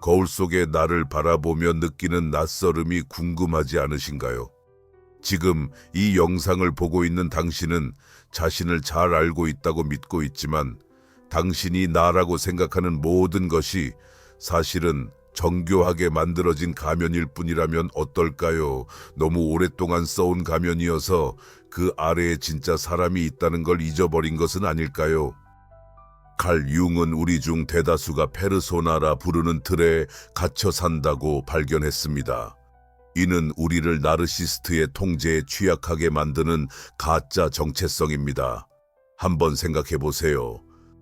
거울 속에 나를 바라보며 느끼는 낯설음이 궁금하지 않으신가요? 지금 이 영상을 보고 있는 당신은 자신을 잘 알고 있다고 믿고 있지만 당신이 나라고 생각하는 모든 것이 사실은 정교하게 만들어진 가면일 뿐이라면 어떨까요? 너무 오랫동안 써온 가면이어서 그 아래에 진짜 사람이 있다는 걸 잊어버린 것은 아닐까요? 칼 융은 우리 중 대다수가 페르소나라 부르는 틀에 갇혀 산다고 발견했습니다. 이는 우리를 나르시스트의 통제에 취약하게 만드는 가짜 정체성입니다. 한번 생각해 보세요.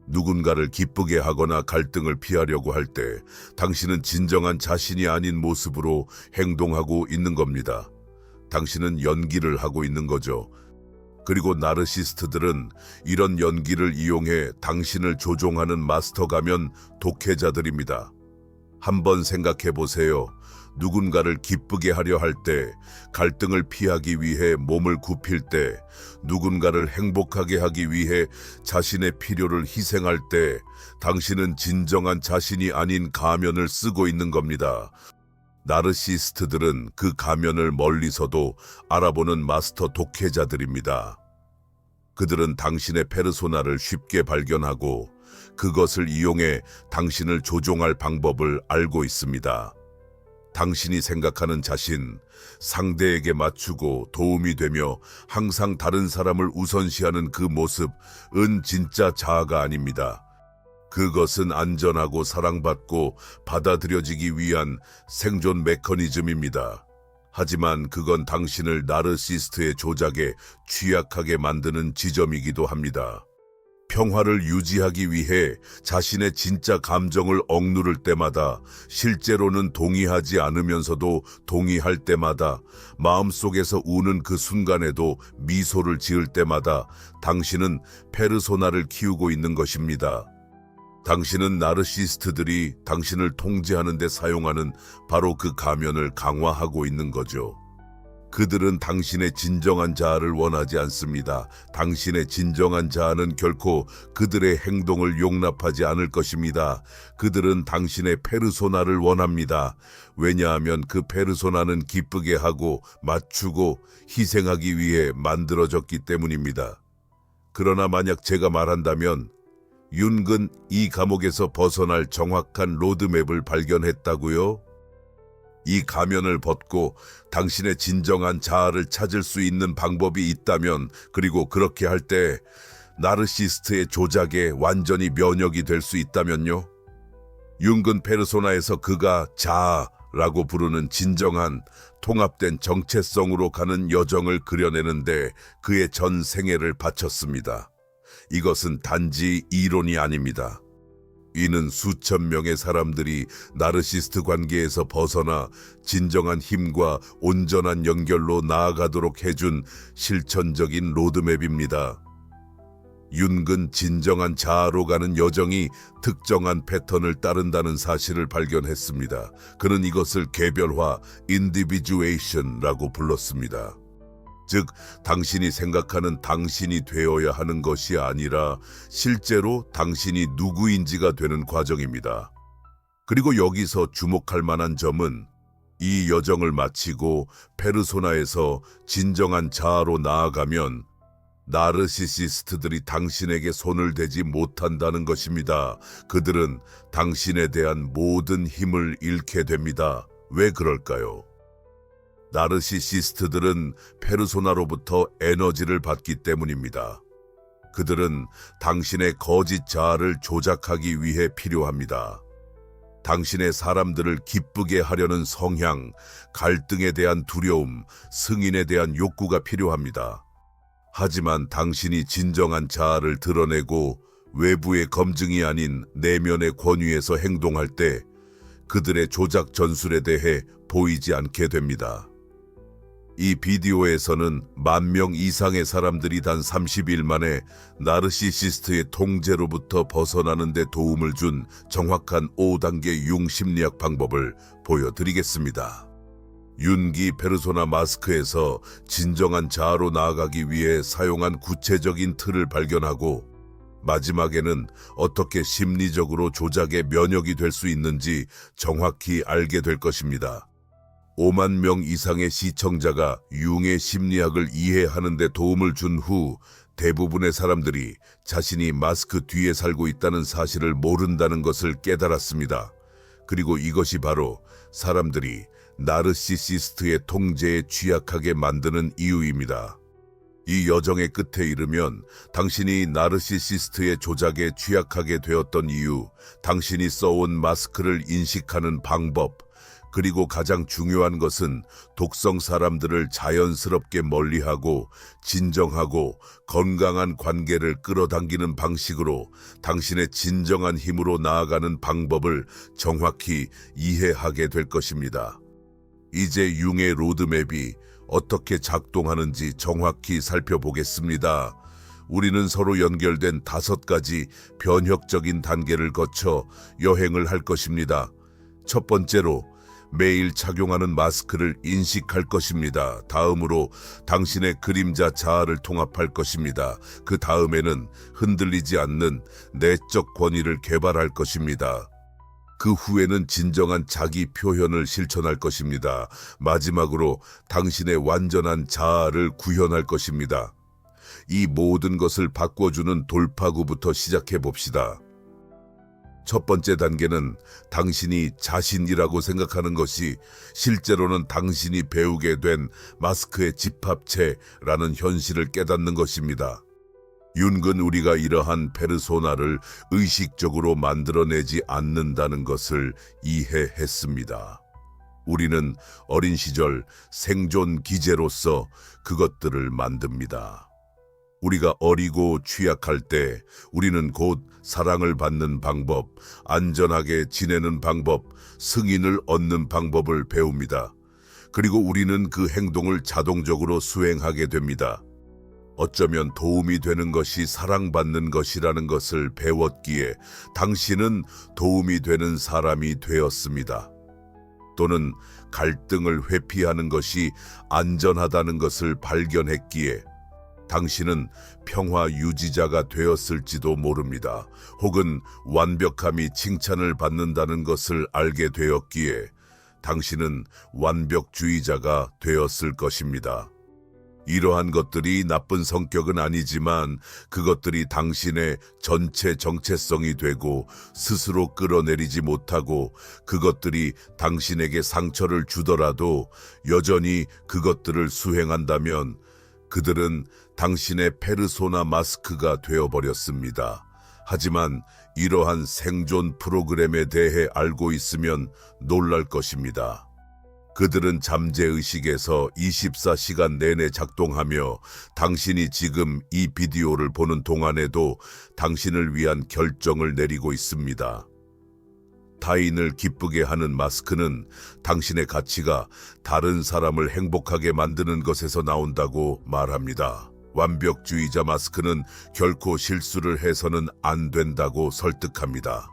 누군가를 기쁘게 하거나 갈등을 피하려고 할 때 당신은 진정한 자신이 아닌 모습으로 행동하고 있는 겁니다. 당신은 연기를 하고 있는 거죠. 그리고 나르시스트들은 이런 연기를 이용해 당신을 조종하는 마스터 가면 독해자들입니다. 한번 생각해 보세요. 누군가를 기쁘게 하려 할 때, 갈등을 피하기 위해 몸을 굽힐 때, 누군가를 행복하게 하기 위해 자신의 필요를 희생할 때, 당신은 진정한 자신이 아닌 가면을 쓰고 있는 겁니다. 나르시스트들은 그 가면을 멀리서도 알아보는 마스터 독해자들입니다. 그들은 당신의 페르소나를 쉽게 발견하고 그것을 이용해 당신을 조종할 방법을 알고 있습니다. 당신이 생각하는 자신, 상대에게 맞추고 도움이 되며 항상 다른 사람을 우선시하는 그 모습은 진짜 자아가 아닙니다. 그것은 안전하고 사랑받고 받아들여지기 위한 생존 메커니즘입니다. 하지만 그건 당신을 나르시스트의 조작에 취약하게 만드는 지점이기도 합니다. 평화를 유지하기 위해 자신의 진짜 감정을 억누를 때마다, 실제로는 동의하지 않으면서도 동의할 때마다, 마음속에서 우는 그 순간에도 미소를 지을 때마다 당신은 페르소나를 키우고 있는 것입니다. 당신은 나르시스트들이 당신을 통제하는 데 사용하는 바로 그 가면을 강화하고 있는 거죠. 그들은 당신의 진정한 자아를 원하지 않습니다. 당신의 진정한 자아는 결코 그들의 행동을 용납하지 않을 것입니다. 그들은 당신의 페르소나를 원합니다. 왜냐하면 그 페르소나는 기쁘게 하고 맞추고 희생하기 위해 만들어졌기 때문입니다. 그러나 만약 제가 말한다면 윤근 이 감옥에서 벗어날 정확한 로드맵을 발견했다고요? 이 가면을 벗고 당신의 진정한 자아를 찾을 수 있는 방법이 있다면, 그리고 그렇게 할 때 나르시스트의 조작에 완전히 면역이 될 수 있다면요? 윤근 페르소나에서 그가 자아라고 부르는 진정한 통합된 정체성으로 가는 여정을 그려내는데 그의 전 생애를 바쳤습니다. 이것은 단지 이론이 아닙니다. 이는 수천 명의 사람들이 나르시스트 관계에서 벗어나 진정한 힘과 온전한 연결로 나아가도록 해준 실천적인 로드맵입니다. 윤근 진정한 자아로 가는 여정이 특정한 패턴을 따른다는 사실을 발견했습니다. 그는 이것을 개별화, 인디비주에이션이라고 불렀습니다. 즉, 당신이 생각하는 당신이 되어야 하는 것이 아니라 실제로 당신이 누구인지가 되는 과정입니다. 그리고 여기서 주목할 만한 점은 이 여정을 마치고 페르소나에서 진정한 자아로 나아가면 나르시시스트들이 당신에게 손을 대지 못한다는 것입니다. 그들은 당신에 대한 모든 힘을 잃게 됩니다. 왜 그럴까요? 나르시시스트들은 페르소나로부터 에너지를 받기 때문입니다. 그들은 당신의 거짓 자아를 조작하기 위해 필요합니다. 당신의 사람들을 기쁘게 하려는 성향, 갈등에 대한 두려움, 승인에 대한 욕구가 필요합니다. 하지만 당신이 진정한 자아를 드러내고 외부의 검증이 아닌 내면의 권위에서 행동할 때 그들의 조작 전술에 대해 보이지 않게 됩니다. 이 비디오에서는 10,000명 이상의 사람들이 단 30일 만에 나르시시스트의 통제로부터 벗어나는 데 도움을 준 정확한 5단계 융 심리학 방법을 보여드리겠습니다. 윤기 페르소나 마스크에서 진정한 자아로 나아가기 위해 사용한 구체적인 틀을 발견하고 마지막에는 어떻게 심리적으로 조작의 면역이 될 수 있는지 정확히 알게 될 것입니다. 5만 명 이상의 시청자가 융의 심리학을 이해하는 데 도움을 준 후 대부분의 사람들이 자신이 마스크 뒤에 살고 있다는 사실을 모른다는 것을 깨달았습니다. 그리고 이것이 바로 사람들이 나르시시스트의 통제에 취약하게 만드는 이유입니다. 이 여정의 끝에 이르면 당신이 나르시시스트의 조작에 취약하게 되었던 이유, 당신이 써온 마스크를 인식하는 방법, 그리고 가장 중요한 것은 독성 사람들을 자연스럽게 멀리하고 진정하고 건강한 관계를 끌어당기는 방식으로 당신의 진정한 힘으로 나아가는 방법을 정확히 이해하게 될 것입니다. 이제 융의 로드맵이 어떻게 작동하는지 정확히 살펴보겠습니다. 우리는 서로 연결된 5가지 변혁적인 단계를 거쳐 여행을 할 것입니다. 첫 번째로 매일 착용하는 마스크를 인식할 것입니다. 다음으로 당신의 그림자 자아를 통합할 것입니다. 그 다음에는 흔들리지 않는 내적 권위를 개발할 것입니다. 그 후에는 진정한 자기 표현을 실천할 것입니다. 마지막으로 당신의 완전한 자아를 구현할 것입니다. 이 모든 것을 바꿔주는 돌파구부터 시작해 봅시다. 첫 번째 단계는 당신이 자신이라고 생각하는 것이 실제로는 당신이 배우게 된 마스크의 집합체라는 현실을 깨닫는 것입니다. 융은 우리가 이러한 페르소나를 의식적으로 만들어내지 않는다는 것을 이해했습니다. 우리는 어린 시절 생존 기제로서 그것들을 만듭니다. 우리가 어리고 취약할 때 우리는 곧 사랑을 받는 방법, 안전하게 지내는 방법, 승인을 얻는 방법을 배웁니다. 그리고 우리는 그 행동을 자동적으로 수행하게 됩니다. 어쩌면 도움이 되는 것이 사랑받는 것이라는 것을 배웠기에 당신은 도움이 되는 사람이 되었습니다. 또는 갈등을 회피하는 것이 안전하다는 것을 발견했기에 당신은 평화 유지자가 되었을지도 모릅니다. 혹은 완벽함이 칭찬을 받는다는 것을 알게 되었기에 당신은 완벽주의자가 되었을 것입니다. 이러한 것들이 나쁜 성격은 아니지만 그것들이 당신의 전체 정체성이 되고 스스로 끌어내리지 못하고 그것들이 당신에게 상처를 주더라도 여전히 그것들을 수행한다면 그들은 당신의 페르소나 마스크가 되어버렸습니다. 하지만 이러한 생존 프로그램에 대해 알고 있으면 놀랄 것입니다. 그들은 잠재의식에서 24시간 내내 작동하며 당신이 지금 이 비디오를 보는 동안에도 당신을 위한 결정을 내리고 있습니다. 타인을 기쁘게 하는 마스크는 당신의 가치가 다른 사람을 행복하게 만드는 것에서 나온다고 말합니다. 완벽주의자 마스크는 결코 실수를 해서는 안 된다고 설득합니다.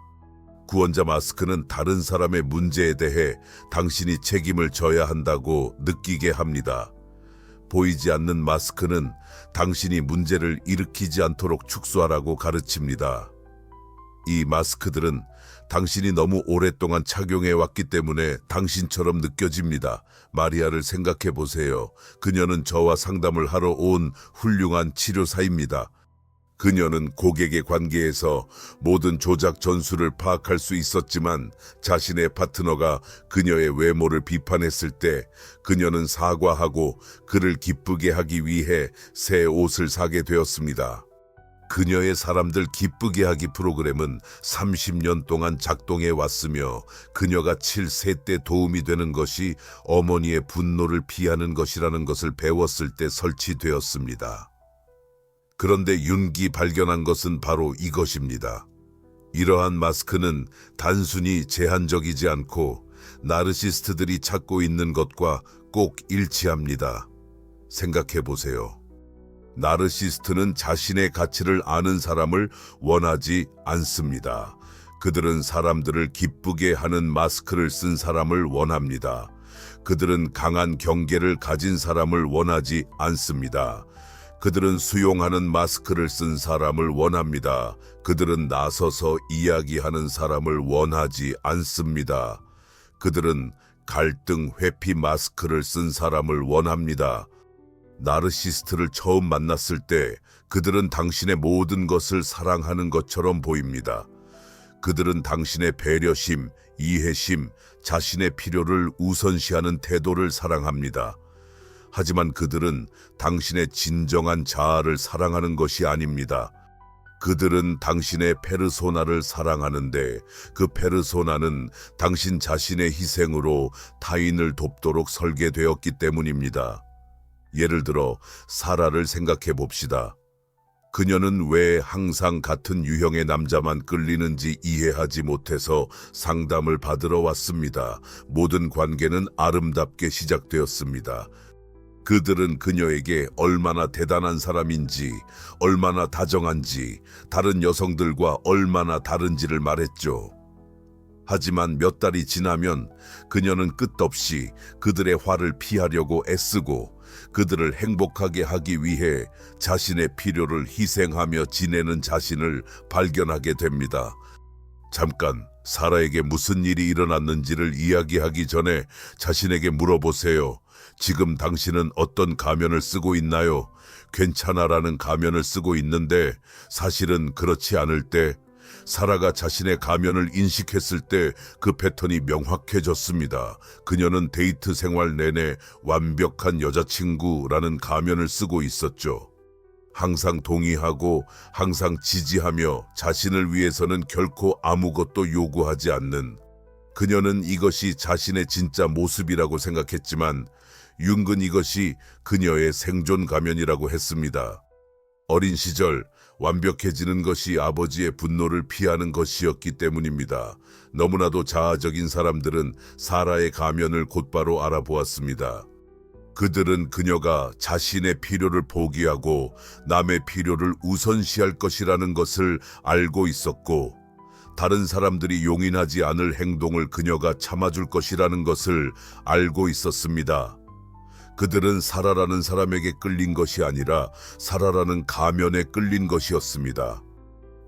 구원자 마스크는 다른 사람의 문제에 대해 당신이 책임을 져야 한다고 느끼게 합니다. 보이지 않는 마스크는 당신이 문제를 일으키지 않도록 축소하라고 가르칩니다. 이 마스크들은 당신이 너무 오랫동안 착용해 왔기 때문에 당신처럼 느껴집니다. 마리아를 생각해 보세요. 그녀는 저와 상담을 하러 온 훌륭한 치료사입니다. 그녀는 고객의 관계에서 모든 조작 전술을 파악할 수 있었지만 자신의 파트너가 그녀의 외모를 비판했을 때 그녀는 사과하고 그를 기쁘게 하기 위해 새 옷을 사게 되었습니다. 그녀의 사람들 기쁘게 하기 프로그램은 30년 동안 작동해 왔으며 그녀가 7세 때 도움이 되는 것이 어머니의 분노를 피하는 것이라는 것을 배웠을 때 설치되었습니다. 그런데 융이 발견한 것은 바로 이것입니다. 이러한 마스크는 단순히 제한적이지 않고 나르시스트들이 찾고 있는 것과 꼭 일치합니다. 생각해 보세요. 나르시스트는 자신의 가치를 아는 사람을 원하지 않습니다. 그들은 사람들을 기쁘게 하는 마스크를 쓴 사람을 원합니다. 그들은 강한 경계를 가진 사람을 원하지 않습니다. 그들은 수용하는 마스크를 쓴 사람을 원합니다. 그들은 나서서 이야기하는 사람을 원하지 않습니다. 그들은 갈등 회피 마스크를 쓴 사람을 원합니다. 나르시스트를 처음 만났을 때 그들은 당신의 모든 것을 사랑하는 것처럼 보입니다. 그들은 당신의 배려심, 이해심, 자신의 필요를 우선시하는 태도를 사랑합니다. 하지만 그들은 당신의 진정한 자아를 사랑하는 것이 아닙니다. 그들은 당신의 페르소나를 사랑하는데 그 페르소나는 당신 자신의 희생으로 타인을 돕도록 설계되었기 때문입니다. 예를 들어 사라를 생각해 봅시다. 그녀는 왜 항상 같은 유형의 남자만 끌리는지 이해하지 못해서 상담을 받으러 왔습니다. 모든 관계는 아름답게 시작되었습니다. 그들은 그녀에게 얼마나 대단한 사람인지, 얼마나 다정한지, 다른 여성들과 얼마나 다른지를 말했죠. 하지만 몇 달이 지나면 그녀는 끝없이 그들의 화를 피하려고 애쓰고 그들을 행복하게 하기 위해 자신의 필요를 희생하며 지내는 자신을 발견하게 됩니다. 잠깐, 사라에게 무슨 일이 일어났는지를 이야기하기 전에 자신에게 물어보세요. 지금 당신은 어떤 가면을 쓰고 있나요? 괜찮아라는 가면을 쓰고 있는데 사실은 그렇지 않을 때, 사라가 자신의 가면을 인식했을 때 그 패턴이 명확해졌습니다. 그녀는 데이트 생활 내내 완벽한 여자친구라는 가면을 쓰고 있었죠. 항상 동의하고 항상 지지하며 자신을 위해서는 결코 아무것도 요구하지 않는, 그녀는 이것이 자신의 진짜 모습이라고 생각했지만 융은 이것이 그녀의 생존 가면이라고 했습니다. 어린 시절 완벽해지는 것이 아버지의 분노를 피하는 것이었기 때문입니다. 너무나도 자아적인 사람들은 사라의 가면을 곧바로 알아보았습니다. 그들은 그녀가 자신의 필요를 포기하고 남의 필요를 우선시할 것이라는 것을 알고 있었고, 다른 사람들이 용인하지 않을 행동을 그녀가 참아줄 것이라는 것을 알고 있었습니다. 그들은 사라라는 사람에게 끌린 것이 아니라 사라라는 가면에 끌린 것이었습니다.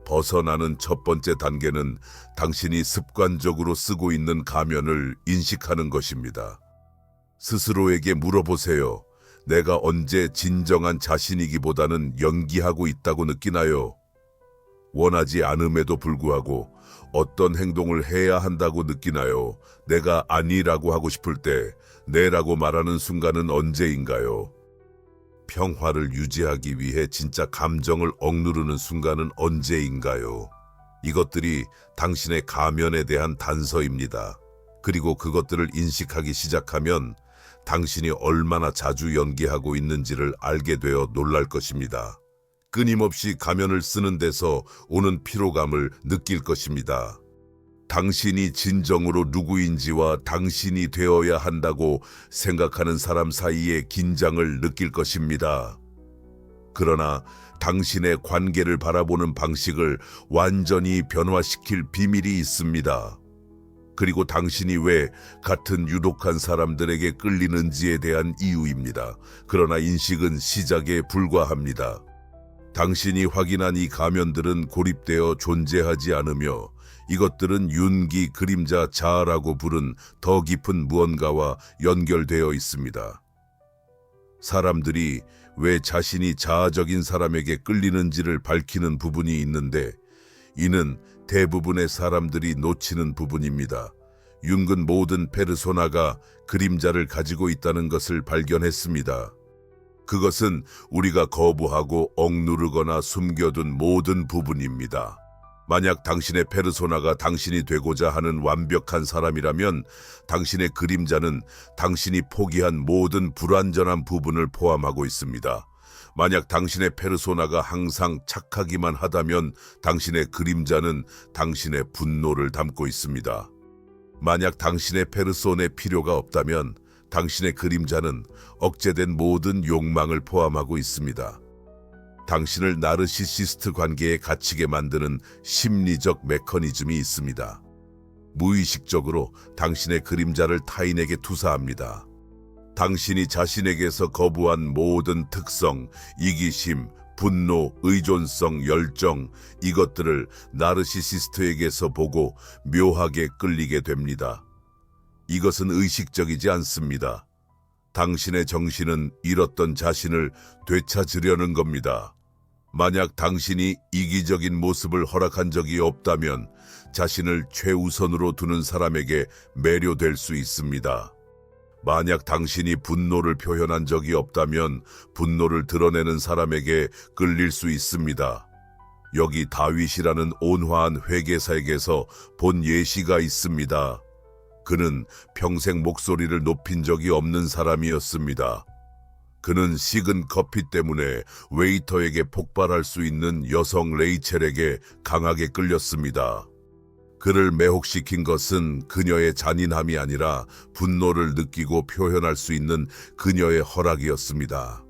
벗어나는 첫 번째 단계는 당신이 습관적으로 쓰고 있는 가면을 인식하는 것입니다. 스스로에게 물어보세요. 내가 언제 진정한 자신이기보다는 연기하고 있다고 느끼나요? 원하지 않음에도 불구하고 어떤 행동을 해야 한다고 느끼나요? 내가 아니라고 하고 싶을 때 네라고 말하는 순간은 언제인가요? 평화를 유지하기 위해 진짜 감정을 억누르는 순간은 언제인가요? 이것들이 당신의 가면에 대한 단서입니다. 그리고 그것들을 인식하기 시작하면 당신이 얼마나 자주 연기하고 있는지를 알게 되어 놀랄 것입니다. 끊임없이 가면을 쓰는 데서 오는 피로감을 느낄 것입니다. 당신이 진정으로 누구인지와 당신이 되어야 한다고 생각하는 사람 사이의 긴장을 느낄 것입니다. 그러나 당신의 관계를 바라보는 방식을 완전히 변화시킬 비밀이 있습니다. 그리고 당신이 왜 같은 유독한 사람들에게 끌리는지에 대한 이유입니다. 그러나 인식은 시작에 불과합니다. 당신이 확인한 이 가면들은 고립되어 존재하지 않으며 이것들은 윤기 그림자 자아라고 부른 더 깊은 무언가와 연결되어 있습니다. 사람들이 왜 자신이 자아적인 사람에게 끌리는지를 밝히는 부분이 있는데 이는 대부분의 사람들이 놓치는 부분입니다. 융은 모든 페르소나가 그림자를 가지고 있다는 것을 발견했습니다. 그것은 우리가 거부하고 억누르거나 숨겨둔 모든 부분입니다. 만약 당신의 페르소나가 당신이 되고자 하는 완벽한 사람이라면 당신의 그림자는 당신이 포기한 모든 불완전한 부분을 포함하고 있습니다. 만약 당신의 페르소나가 항상 착하기만 하다면 당신의 그림자는 당신의 분노를 담고 있습니다. 만약 당신의 페르소나에 필요가 없다면 당신의 그림자는 억제된 모든 욕망을 포함하고 있습니다. 당신을 나르시시스트 관계에 갇히게 만드는 심리적 메커니즘이 있습니다. 무의식적으로 당신의 그림자를 타인에게 투사합니다. 당신이 자신에게서 거부한 모든 특성, 이기심, 분노, 의존성, 열정, 이것들을 나르시시스트에게서 보고 묘하게 끌리게 됩니다. 이것은 의식적이지 않습니다. 당신의 정신은 잃었던 자신을 되찾으려는 겁니다. 만약 당신이 이기적인 모습을 허락한 적이 없다면 자신을 최우선으로 두는 사람에게 매료될 수 있습니다. 만약 당신이 분노를 표현한 적이 없다면 분노를 드러내는 사람에게 끌릴 수 있습니다. 여기 다윗이라는 온화한 회개사에게서 본 예시가 있습니다. 그는 평생 목소리를 높인 적이 없는 사람이었습니다. 그는 식은 커피 때문에 웨이터에게 폭발할 수 있는 여성 레이첼에게 강하게 끌렸습니다. 그를 매혹시킨 것은 그녀의 잔인함이 아니라 분노를 느끼고 표현할 수 있는 그녀의 허락이었습니다.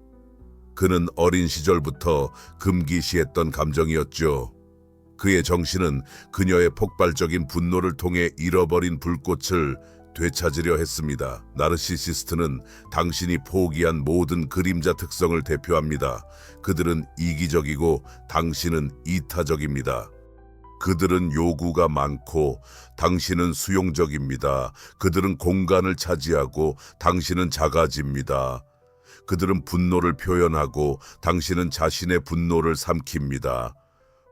그는 어린 시절부터 금기시했던 감정이었죠. 그의 정신은 그녀의 폭발적인 분노를 통해 잃어버린 불꽃을 되찾으려 했습니다. 나르시시스트는 당신이 포기한 모든 그림자 특성을 대표합니다. 그들은 이기적이고 당신은 이타적입니다. 그들은 요구가 많고 당신은 수용적입니다. 그들은 공간을 차지하고 당신은 작아집니다. 그들은 분노를 표현하고 당신은 자신의 분노를 삼킵니다.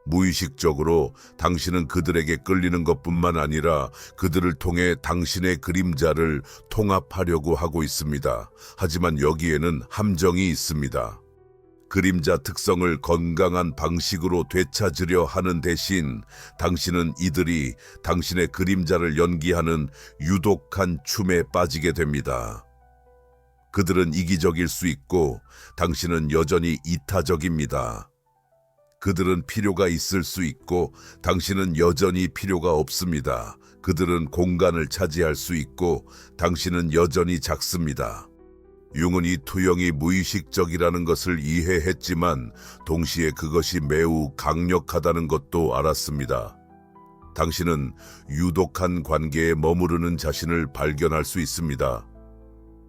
무의식적으로 당신은 그들에게 끌리는 것뿐만 아니라 그들을 통해 당신의 그림자를 통합하려고 하고 있습니다. 하지만 여기에는 함정이 있습니다. 그림자 특성을 건강한 방식으로 되찾으려 하는 대신 당신은 이들이 당신의 그림자를 연기하는 유독한 춤에 빠지게 됩니다. 그들은 이기적일 수 있고 당신은 여전히 이타적입니다. 그들은 필요가 있을 수 있고 당신은 여전히 필요가 없습니다. 그들은 공간을 차지할 수 있고 당신은 여전히 작습니다. 융은 이 투영이 무의식적이라는 것을 이해했지만 동시에 그것이 매우 강력하다는 것도 알았습니다. 당신은 유독한 관계에 머무르는 자신을 발견할 수 있습니다.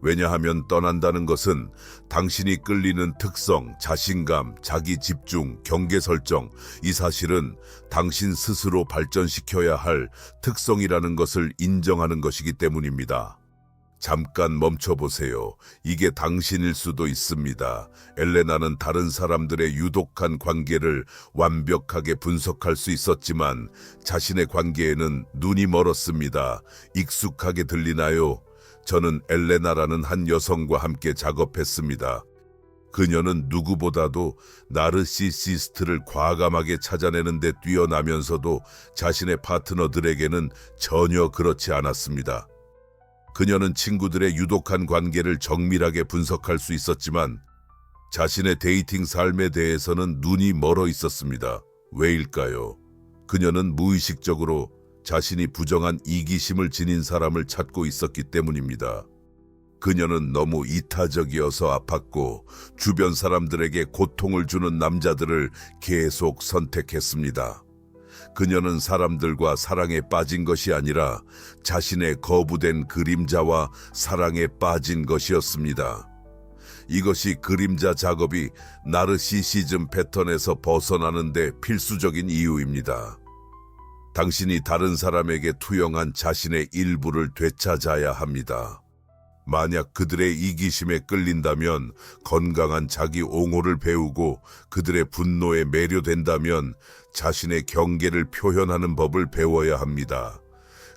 왜냐하면 떠난다는 것은 당신이 끌리는 특성, 자신감, 자기 집중, 경계 설정, 이 사실은 당신 스스로 발전시켜야 할 특성이라는 것을 인정하는 것이기 때문입니다. 잠깐 멈춰보세요. 이게 당신일 수도 있습니다. 엘레나는 다른 사람들의 유독한 관계를 완벽하게 분석할 수 있었지만 자신의 관계에는 눈이 멀었습니다. 익숙하게 들리나요? 저는 엘레나라는 한 여성과 함께 작업했습니다. 그녀는 누구보다도 나르시시스트를 과감하게 찾아내는 데 뛰어나면서도 자신의 파트너들에게는 전혀 그렇지 않았습니다. 그녀는 친구들의 유독한 관계를 정밀하게 분석할 수 있었지만 자신의 데이팅 삶에 대해서는 눈이 멀어 있었습니다. 왜일까요? 그녀는 무의식적으로 자신이 부정한 이기심을 지닌 사람을 찾고 있었기 때문입니다. 그녀는 너무 이타적이어서 아팠고 주변 사람들에게 고통을 주는 남자들을 계속 선택했습니다. 그녀는 사람들과 사랑에 빠진 것이 아니라 자신의 거부된 그림자와 사랑에 빠진 것이었습니다. 이것이 그림자 작업이 나르시시즘 패턴에서 벗어나는 데 필수적인 이유입니다. 당신이 다른 사람에게 투영한 자신의 일부를 되찾아야 합니다. 만약 그들의 이기심에 끌린다면 건강한 자기 옹호를 배우고 그들의 분노에 매료된다면 자신의 경계를 표현하는 법을 배워야 합니다.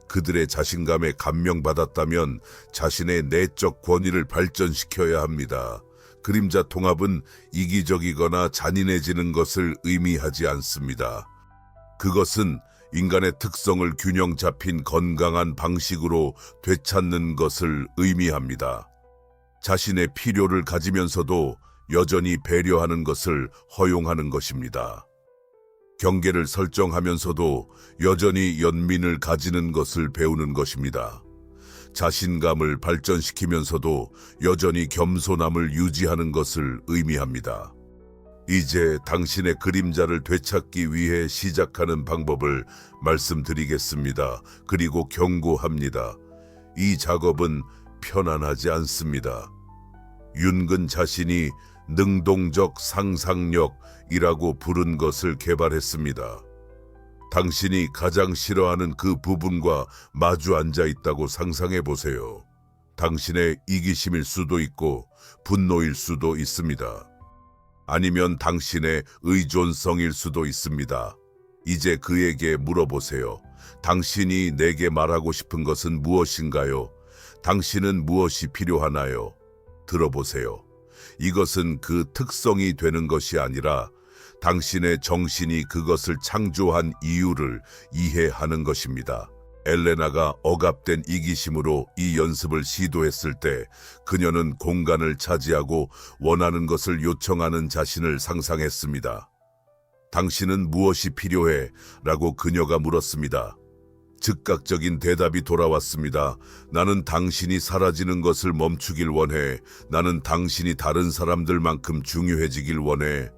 그들의 자신감에 감명받았다면 자신의 내적 권위를 발전시켜야 합니다. 그림자 통합은 이기적이거나 잔인해지는 것을 의미하지 않습니다. 그것은 인간의 특성을 균형 잡힌 건강한 방식으로 되찾는 것을 의미합니다. 자신의 필요를 가지면서도 여전히 배려하는 것을 허용하는 것입니다. 경계를 설정하면서도 여전히 연민을 가지는 것을 배우는 것입니다. 자신감을 발전시키면서도 여전히 겸손함을 유지하는 것을 의미합니다. 이제 당신의 그림자를 되찾기 위해 시작하는 방법을 말씀드리겠습니다. 그리고 경고합니다. 이 작업은 편안하지 않습니다. 윤근 자신이 능동적 상상력이라고 부른 것을 개발했습니다. 당신이 가장 싫어하는 그 부분과 마주 앉아 있다고 상상해 보세요. 당신의 이기심일 수도 있고 분노일 수도 있습니다. 아니면 당신의 의존성일 수도 있습니다. 이제 그에게 물어보세요. 당신이 내게 말하고 싶은 것은 무엇인가요? 당신은 무엇이 필요하나요? 들어보세요. 이것은 그 특성이 되는 것이 아니라 당신의 정신이 그것을 창조한 이유를 이해하는 것입니다. 엘레나가 억압된 이기심으로 이 연습을 시도했을 때 그녀는 공간을 차지하고 원하는 것을 요청하는 자신을 상상했습니다. 당신은 무엇이 필요해? 라고 그녀가 물었습니다. 즉각적인 대답이 돌아왔습니다. 나는 당신이 사라지는 것을 멈추길 원해. 나는 당신이 다른 사람들만큼 중요해지길 원해.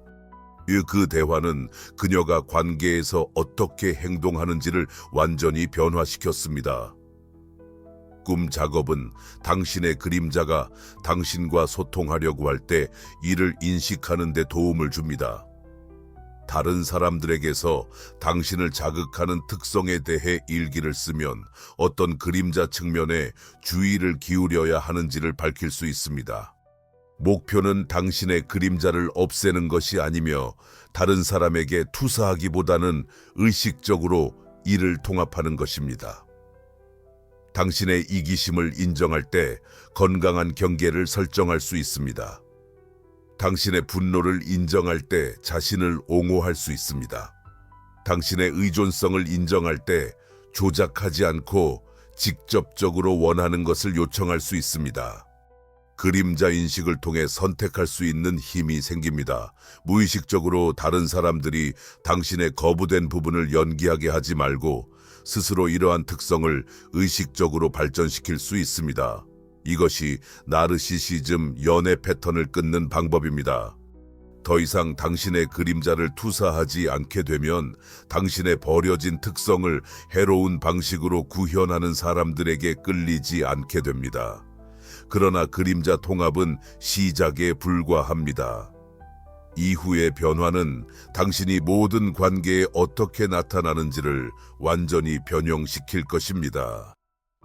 그 대화는 그녀가 관계에서 어떻게 행동하는지를 완전히 변화시켰습니다. 꿈 작업은 당신의 그림자가 당신과 소통하려고 할 때 이를 인식하는 데 도움을 줍니다. 다른 사람들에게서 당신을 자극하는 특성에 대해 일기를 쓰면 어떤 그림자 측면에 주의를 기울여야 하는지를 밝힐 수 있습니다. 목표는 당신의 그림자를 없애는 것이 아니며 다른 사람에게 투사하기보다는 의식적으로 이를 통합하는 것입니다. 당신의 이기심을 인정할 때 건강한 경계를 설정할 수 있습니다. 당신의 분노를 인정할 때 자신을 옹호할 수 있습니다. 당신의 의존성을 인정할 때 조작하지 않고 직접적으로 원하는 것을 요청할 수 있습니다. 그림자 인식을 통해 선택할 수 있는 힘이 생깁니다. 무의식적으로 다른 사람들이 당신의 거부된 부분을 연기하게 하지 말고 스스로 이러한 특성을 의식적으로 발전시킬 수 있습니다. 이것이 나르시시즘 연애 패턴을 끊는 방법입니다. 더 이상 당신의 그림자를 투사하지 않게 되면 당신의 버려진 특성을 해로운 방식으로 구현하는 사람들에게 끌리지 않게 됩니다. 그러나 그림자 통합은 시작에 불과합니다. 이후의 변화는 당신이 모든 관계에 어떻게 나타나는지를 완전히 변형시킬 것입니다.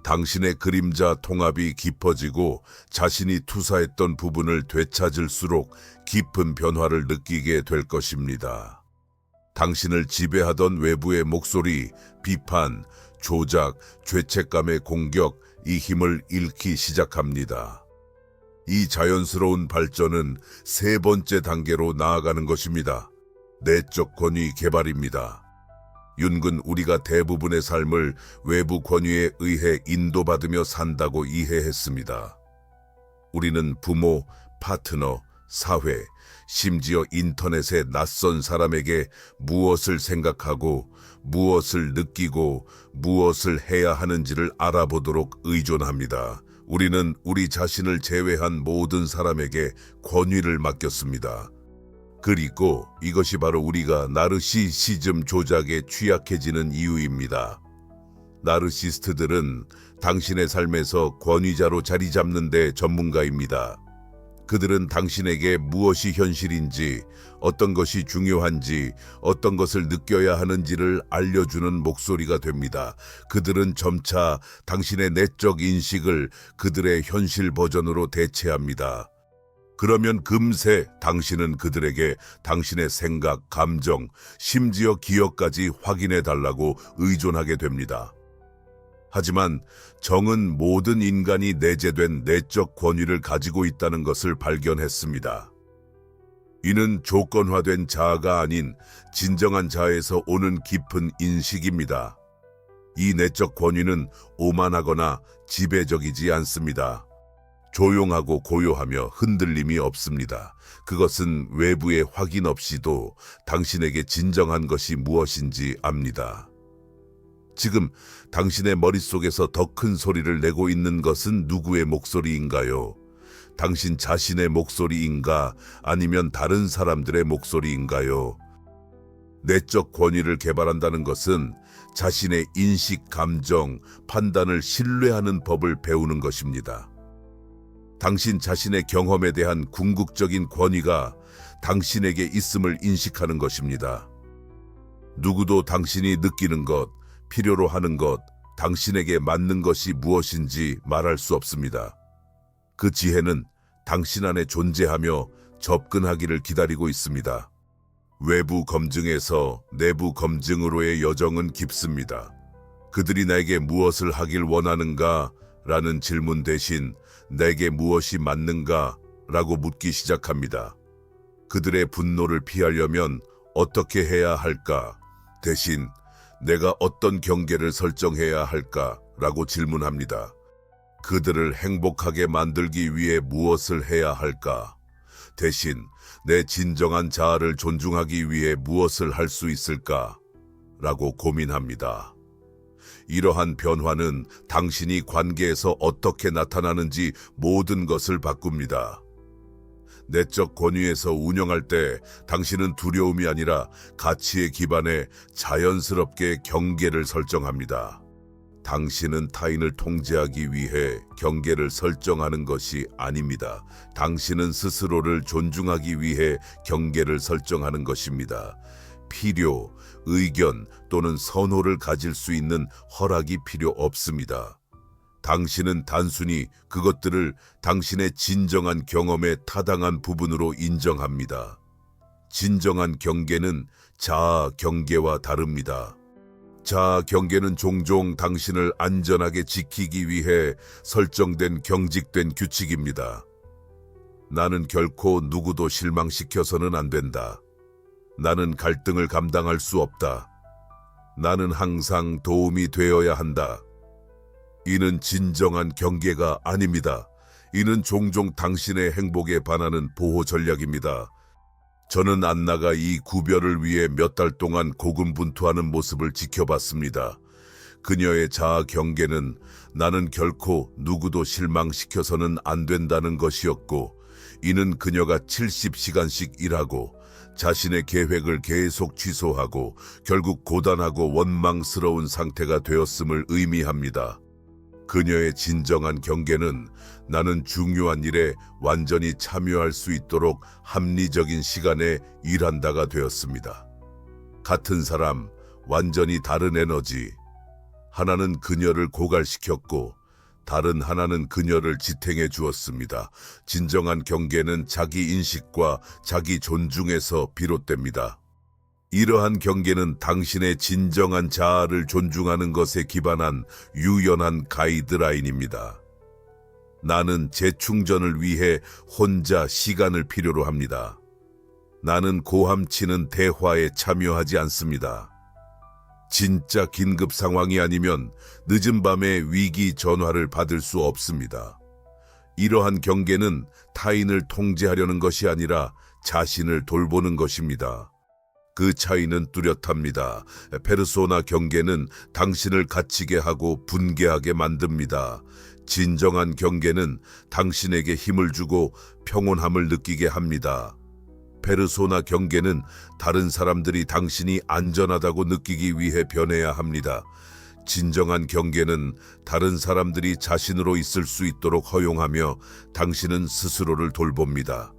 당신의 그림자 통합이 깊어지고 자신이 투사했던 부분을 되찾을수록 깊은 변화를 느끼게 될 것입니다. 당신을 지배하던 외부의 목소리, 비판, 조작, 죄책감의 공격, 이 힘을 잃기 시작합니다. 이 자연스러운 발전은 세 번째 단계로 나아가는 것입니다. 내적 권위 개발입니다. 윤근 우리가 대부분의 삶을 외부 권위에 의해 인도받으며 산다고 이해했습니다. 우리는 부모, 파트너, 사회, 심지어 인터넷의 낯선 사람에게 무엇을 생각하고 무엇을 느끼고 무엇을 해야 하는지를 알아보도록 의존합니다. 우리는 우리 자신을 제외한 모든 사람에게 권위를 맡겼습니다. 그리고 이것이 바로 우리가 나르시시즘 조작에 취약해지는 이유입니다. 나르시스트들은 당신의 삶에서 권위자로 자리 잡는 데 전문가입니다. 그들은 당신에게 무엇이 현실인지, 어떤 것이 중요한지, 어떤 것을 느껴야 하는지를 알려주는 목소리가 됩니다. 그들은 점차 당신의 내적 인식을 그들의 현실 버전으로 대체합니다. 그러면 금세 당신은 그들에게 당신의 생각, 감정, 심지어 기억까지 확인해 달라고 의존하게 됩니다. 하지만 정은 모든 인간이 내재된 내적 권위를 가지고 있다는 것을 발견했습니다. 이는 조건화된 자아가 아닌 진정한 자아에서 오는 깊은 인식입니다. 이 내적 권위는 오만하거나 지배적이지 않습니다. 조용하고 고요하며 흔들림이 없습니다. 그것은 외부의 확인 없이도 당신에게 진정한 것이 무엇인지 압니다. 지금 당신의 머릿속에서 더 큰 소리를 내고 있는 것은 누구의 목소리인가요? 당신 자신의 목소리인가? 아니면 다른 사람들의 목소리인가요? 내적 권위를 개발한다는 것은 자신의 인식, 감정, 판단을 신뢰하는 법을 배우는 것입니다. 당신 자신의 경험에 대한 궁극적인 권위가 당신에게 있음을 인식하는 것입니다. 누구도 당신이 느끼는 것, 필요로 하는 것, 당신에게 맞는 것이 무엇인지 말할 수 없습니다. 그 지혜는 당신 안에 존재하며 접근하기를 기다리고 있습니다. 외부 검증에서 내부 검증으로의 여정은 깊습니다. 그들이 나에게 무엇을 하길 원하는가? 라는 질문 대신 내게 무엇이 맞는가? 라고 묻기 시작합니다. 그들의 분노를 피하려면 어떻게 해야 할까? 대신 내가 어떤 경계를 설정해야 할까? 라고 질문합니다. 그들을 행복하게 만들기 위해 무엇을 해야 할까? 대신 내 진정한 자아를 존중하기 위해 무엇을 할 수 있을까? 라고 고민합니다. 이러한 변화는 당신이 관계에서 어떻게 나타나는지 모든 것을 바꿉니다. 내적 권위에서 운영할 때 당신은 두려움이 아니라 가치에 기반해 자연스럽게 경계를 설정합니다. 당신은 타인을 통제하기 위해 경계를 설정하는 것이 아닙니다. 당신은 스스로를 존중하기 위해 경계를 설정하는 것입니다. 필요, 의견 또는 선호를 가질 수 있는 허락이 필요 없습니다. 당신은 단순히 그것들을 당신의 진정한 경험에 타당한 부분으로 인정합니다. 진정한 경계는 자아 경계와 다릅니다. 자아 경계는 종종 당신을 안전하게 지키기 위해 설정된 경직된 규칙입니다. 나는 결코 누구도 실망시켜서는 안 된다. 나는 갈등을 감당할 수 없다. 나는 항상 도움이 되어야 한다. 이는 진정한 경계가 아닙니다. 이는 종종 당신의 행복에 반하는 보호 전략입니다. 저는 안나가 이 구별을 위해 몇 달 동안 고군분투하는 모습을 지켜봤습니다. 그녀의 자아 경계는 나는 결코 누구도 실망시켜서는 안 된다는 것이었고, 이는 그녀가 70시간씩 일하고 자신의 계획을 계속 취소하고 결국 고단하고 원망스러운 상태가 되었음을 의미합니다. 그녀의 진정한 경계는 나는 중요한 일에 완전히 참여할 수 있도록 합리적인 시간에 일한다가 되었습니다. 같은 사람, 완전히 다른 에너지. 하나는 그녀를 고갈시켰고 다른 하나는 그녀를 지탱해 주었습니다. 진정한 경계는 자기 인식과 자기 존중에서 비롯됩니다. 이러한 경계는 당신의 진정한 자아를 존중하는 것에 기반한 유연한 가이드라인입니다. 나는 재충전을 위해 혼자 시간을 필요로 합니다. 나는 고함치는 대화에 참여하지 않습니다. 진짜 긴급 상황이 아니면 늦은 밤에 위기 전화를 받을 수 없습니다. 이러한 경계는 타인을 통제하려는 것이 아니라 자신을 돌보는 것입니다. 그 차이는 뚜렷합니다. 페르소나 경계는 당신을 갇히게 하고 분개하게 만듭니다. 진정한 경계는 당신에게 힘을 주고 평온함을 느끼게 합니다. 페르소나 경계는 다른 사람들이 당신이 안전하다고 느끼기 위해 변해야 합니다. 진정한 경계는 다른 사람들이 자신으로 있을 수 있도록 허용하며 당신은 스스로를 돌봅니다.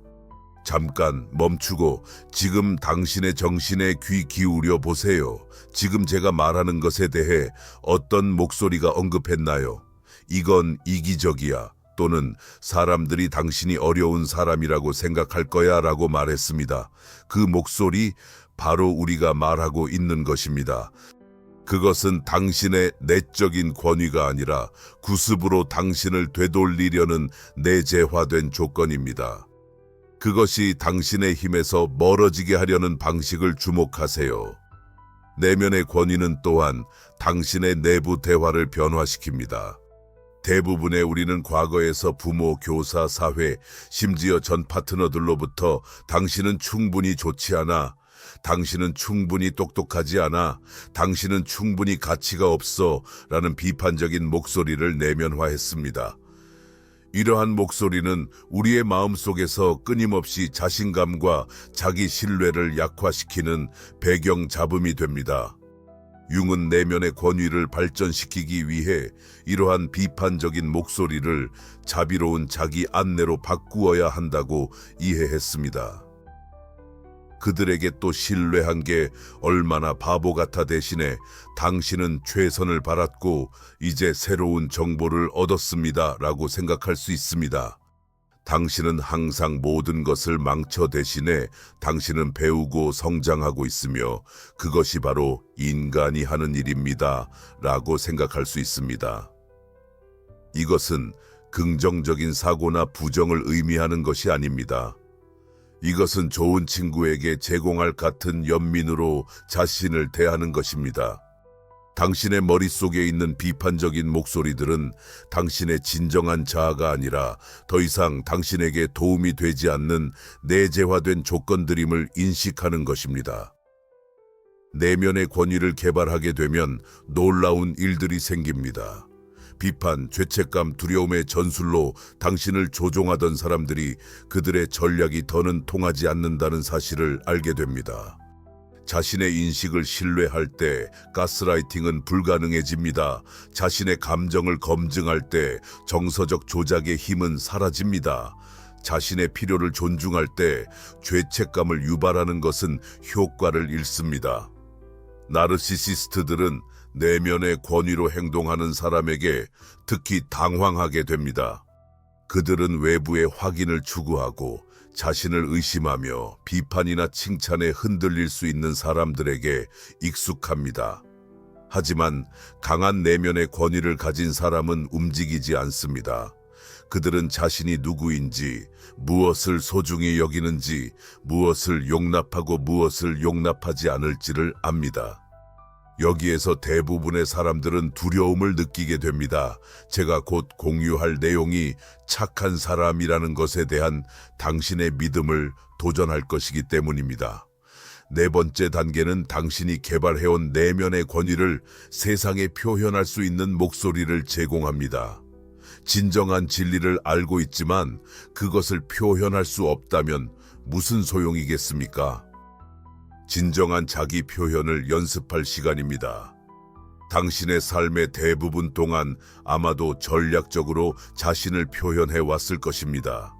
잠깐 멈추고 지금 당신의 정신에 귀 기울여 보세요. 지금 제가 말하는 것에 대해 어떤 목소리가 언급했나요? 이건 이기적이야. 또는 사람들이 당신이 어려운 사람이라고 생각할 거야 라고 말했습니다. 그 목소리 바로 우리가 말하고 있는 것입니다. 그것은 당신의 내적인 권위가 아니라 구습으로 당신을 되돌리려는 내재화된 조건입니다. 그것이 당신의 힘에서 멀어지게 하려는 방식을 주목하세요. 내면의 권위는 또한 당신의 내부 대화를 변화시킵니다. 대부분의 우리는 과거에서 부모, 교사, 사회, 심지어 전 파트너들로부터 당신은 충분히 좋지 않아, 당신은 충분히 똑똑하지 않아, 당신은 충분히 가치가 없어 라는 비판적인 목소리를 내면화했습니다. 이러한 목소리는 우리의 마음속에서 끊임없이 자신감과 자기 신뢰를 약화시키는 배경 잡음이 됩니다. 융은 내면의 권위를 발전시키기 위해 이러한 비판적인 목소리를 자비로운 자기 안내로 바꾸어야 한다고 이해했습니다. 그들에게 또 신뢰한 게 얼마나 바보 같아 대신에 당신은 최선을 바랐고 이제 새로운 정보를 얻었습니다 라고 생각할 수 있습니다. 당신은 항상 모든 것을 망쳐 대신에 당신은 배우고 성장하고 있으며 그것이 바로 인간이 하는 일입니다 라고 생각할 수 있습니다. 이것은 긍정적인 사고나 부정을 의미하는 것이 아닙니다. 이것은 좋은 친구에게 제공할 같은 연민으로 자신을 대하는 것입니다. 당신의 머릿속에 있는 비판적인 목소리들은 당신의 진정한 자아가 아니라 더 이상 당신에게 도움이 되지 않는 내재화된 조건들임을 인식하는 것입니다. 내면의 권위를 개발하게 되면 놀라운 일들이 생깁니다. 비판, 죄책감, 두려움의 전술로 당신을 조종하던 사람들이 그들의 전략이 더는 통하지 않는다는 사실을 알게 됩니다. 자신의 인식을 신뢰할 때 가스라이팅은 불가능해집니다. 자신의 감정을 검증할 때 정서적 조작의 힘은 사라집니다. 자신의 필요를 존중할 때 죄책감을 유발하는 것은 효과를 잃습니다. 나르시시스트들은 내면의 권위로 행동하는 사람에게 특히 당황하게 됩니다. 그들은 외부의 확인을 추구하고 자신을 의심하며 비판이나 칭찬에 흔들릴 수 있는 사람들에게 익숙합니다. 하지만 강한 내면의 권위를 가진 사람은 움직이지 않습니다. 그들은 자신이 누구인지, 무엇을 소중히 여기는지, 무엇을 용납하고 무엇을 용납하지 않을지를 압니다. 여기에서 대부분의 사람들은 두려움을 느끼게 됩니다. 제가 곧 공유할 내용이 착한 사람이라는 것에 대한 당신의 믿음을 도전할 것이기 때문입니다. 네 번째 단계는 당신이 개발해온 내면의 권위를 세상에 표현할 수 있는 목소리를 제공합니다. 진정한 진리를 알고 있지만 그것을 표현할 수 없다면 무슨 소용이겠습니까? 진정한 자기 표현을 연습할 시간입니다. 당신의 삶의 대부분 동안 아마도 전략적으로 자신을 표현해 왔을 것입니다.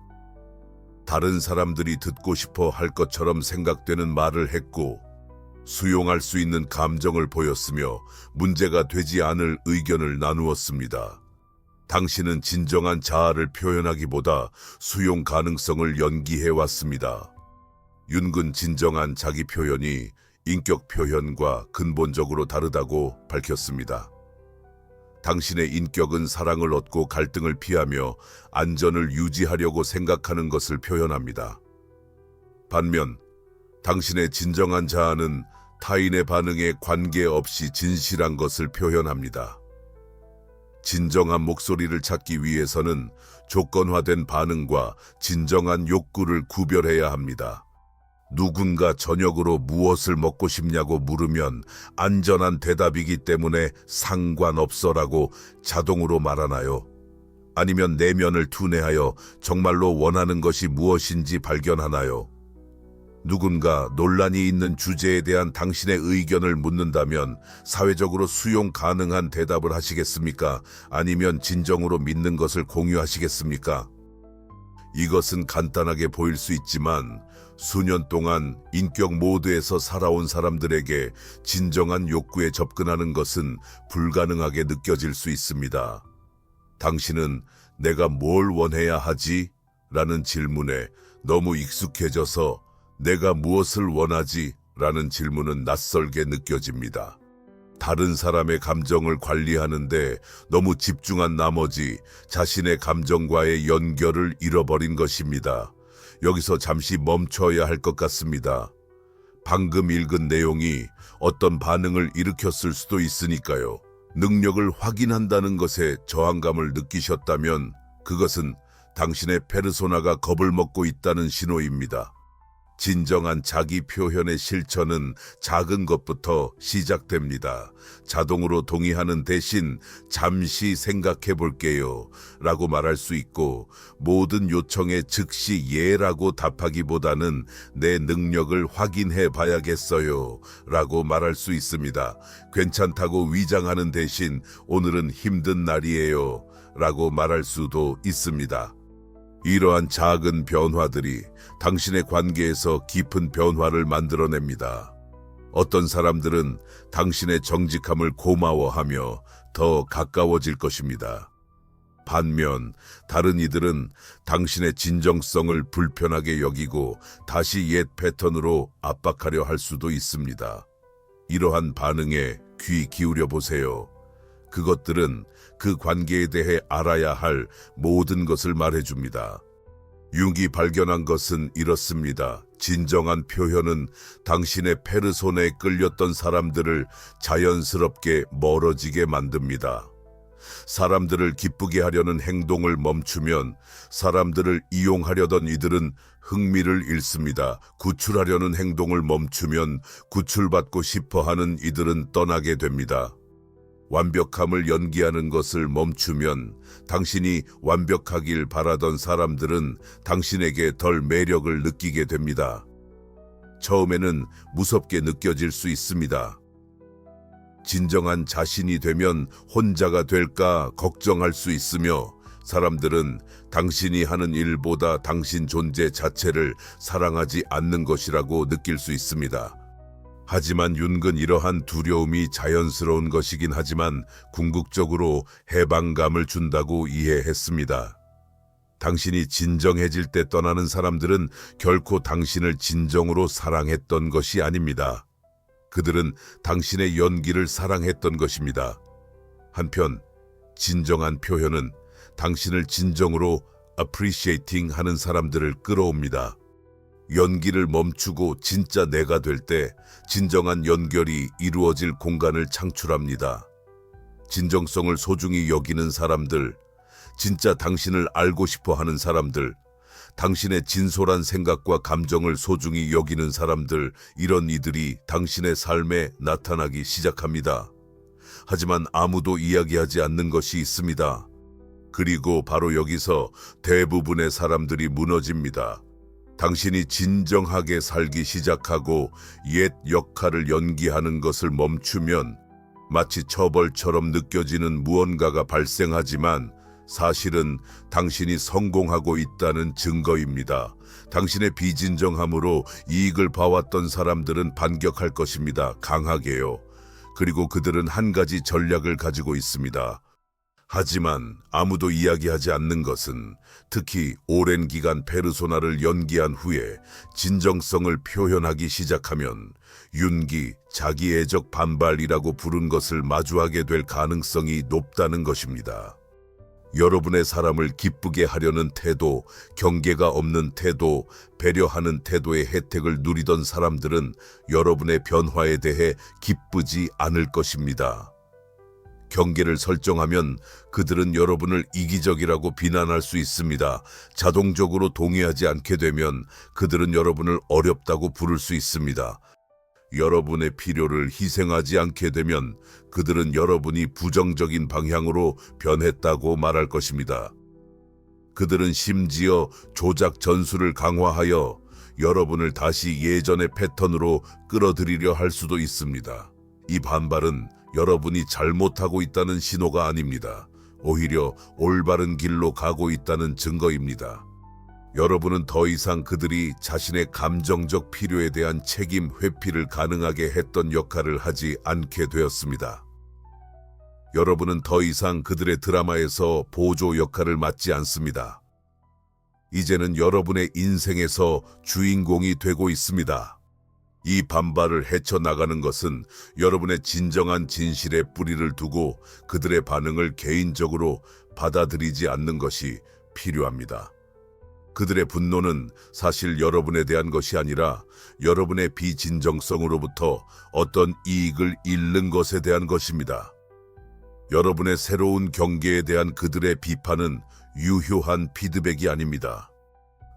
다른 사람들이 듣고 싶어 할 것처럼 생각되는 말을 했고, 수용할 수 있는 감정을 보였으며 문제가 되지 않을 의견을 나누었습니다. 당신은 진정한 자아를 표현하기보다 수용 가능성을 연기해 왔습니다. 윤근 진정한 자기 표현이 인격 표현과 근본적으로 다르다고 밝혔습니다. 당신의 인격은 사랑을 얻고 갈등을 피하며 안전을 유지하려고 생각하는 것을 표현합니다. 반면 당신의 진정한 자아는 타인의 반응에 관계없이 진실한 것을 표현합니다. 진정한 목소리를 찾기 위해서는 조건화된 반응과 진정한 욕구를 구별해야 합니다. 누군가 저녁으로 무엇을 먹고 싶냐고 물으면 안전한 대답이기 때문에 상관없어라고 자동으로 말하나요? 아니면 내면을 투내하여 정말로 원하는 것이 무엇인지 발견하나요? 누군가 논란이 있는 주제에 대한 당신의 의견을 묻는다면 사회적으로 수용 가능한 대답을 하시겠습니까? 아니면 진정으로 믿는 것을 공유하시겠습니까? 이것은 간단하게 보일 수 있지만 수년 동안 인격 모드에서 살아온 사람들에게 진정한 욕구에 접근하는 것은 불가능하게 느껴질 수 있습니다. 당신은 내가 뭘 원해야 하지? 라는 질문에 너무 익숙해져서 내가 무엇을 원하지? 라는 질문은 낯설게 느껴집니다. 다른 사람의 감정을 관리하는데 너무 집중한 나머지 자신의 감정과의 연결을 잃어버린 것입니다. 여기서 잠시 멈춰야 할 것 같습니다. 방금 읽은 내용이 어떤 반응을 일으켰을 수도 있으니까요. 능력을 확인한다는 것에 저항감을 느끼셨다면 그것은 당신의 페르소나가 겁을 먹고 있다는 신호입니다. 진정한 자기 표현의 실천은 작은 것부터 시작됩니다. 자동으로 동의하는 대신 잠시 생각해 볼게요 라고 말할 수 있고, 모든 요청에 즉시 예라고 답하기보다는 내 능력을 확인해 봐야겠어요 라고 말할 수 있습니다. 괜찮다고 위장하는 대신 오늘은 힘든 날이에요 라고 말할 수도 있습니다. 이러한 작은 변화들이 당신의 관계에서 깊은 변화를 만들어냅니다. 어떤 사람들은 당신의 정직함을 고마워하며 더 가까워질 것입니다. 반면 다른 이들은 당신의 진정성을 불편하게 여기고 다시 옛 패턴으로 압박하려 할 수도 있습니다. 이러한 반응에 귀 기울여 보세요. 그것들은 그 관계에 대해 알아야 할 모든 것을 말해줍니다. 융이 발견한 것은 이렇습니다. 진정한 표현은 당신의 페르소나에 끌렸던 사람들을 자연스럽게 멀어지게 만듭니다. 사람들을 기쁘게 하려는 행동을 멈추면 사람들을 이용하려던 이들은 흥미를 잃습니다. 구출하려는 행동을 멈추면 구출받고 싶어하는 이들은 떠나게 됩니다. 완벽함을 연기하는 것을 멈추면 당신이 완벽하길 바라던 사람들은 당신에게 덜 매력을 느끼게 됩니다. 처음에는 무섭게 느껴질 수 있습니다. 진정한 자신이 되면 혼자가 될까 걱정할 수 있으며, 사람들은 당신이 하는 일보다 당신 존재 자체를 사랑하지 않는 것이라고 느낄 수 있습니다. 하지만 윤은 이러한 두려움이 자연스러운 것이긴 하지만 궁극적으로 해방감을 준다고 이해했습니다. 당신이 진정해질 때 떠나는 사람들은 결코 당신을 진정으로 사랑했던 것이 아닙니다. 그들은 당신의 연기를 사랑했던 것입니다. 한편 진정한 표현은 당신을 진정으로 appreciating 하는 사람들을 끌어옵니다. 연기를 멈추고 진짜 내가 될 때 진정한 연결이 이루어질 공간을 창출합니다. 진정성을 소중히 여기는 사람들, 진짜 당신을 알고 싶어 하는 사람들, 당신의 진솔한 생각과 감정을 소중히 여기는 사람들, 이런 이들이 당신의 삶에 나타나기 시작합니다. 하지만 아무도 이야기하지 않는 것이 있습니다. 그리고 바로 여기서 대부분의 사람들이 무너집니다. 당신이 진정하게 살기 시작하고 옛 역할을 연기하는 것을 멈추면 마치 처벌처럼 느껴지는 무언가가 발생하지만 사실은 당신이 성공하고 있다는 증거입니다. 당신의 비진정함으로 이익을 봐왔던 사람들은 반격할 것입니다. 강하게요. 그리고 그들은 한 가지 전략을 가지고 있습니다. 하지만 아무도 이야기하지 않는 것은 특히 오랜 기간 페르소나를 연기한 후에 진정성을 표현하기 시작하면 윤기, 자기애적 반발이라고 부른 것을 마주하게 될 가능성이 높다는 것입니다. 여러분의 사람을 기쁘게 하려는 태도, 경계가 없는 태도, 배려하는 태도의 혜택을 누리던 사람들은 여러분의 변화에 대해 기쁘지 않을 것입니다. 경계를 설정하면 그들은 여러분을 이기적이라고 비난할 수 있습니다. 자동적으로 동의하지 않게 되면 그들은 여러분을 어렵다고 부를 수 있습니다. 여러분의 필요를 희생하지 않게 되면 그들은 여러분이 부정적인 방향으로 변했다고 말할 것입니다. 그들은 심지어 조작 전술을 강화하여 여러분을 다시 예전의 패턴으로 끌어들이려 할 수도 있습니다. 이 반발은 여러분이 잘못하고 있다는 신호가 아닙니다. 오히려 올바른 길로 가고 있다는 증거입니다. 여러분은 더 이상 그들이 자신의 감정적 필요에 대한 책임 회피를 가능하게 했던 역할을 하지 않게 되었습니다. 여러분은 더 이상 그들의 드라마에서 보조 역할을 맡지 않습니다. 이제는 여러분의 인생에서 주인공이 되고 있습니다. 이 반발을 헤쳐나가는 것은 여러분의 진정한 진실에 뿌리를 두고 그들의 반응을 개인적으로 받아들이지 않는 것이 필요합니다. 그들의 분노는 사실 여러분에 대한 것이 아니라 여러분의 비진정성으로부터 어떤 이익을 잃는 것에 대한 것입니다. 여러분의 새로운 경계에 대한 그들의 비판은 유효한 피드백이 아닙니다.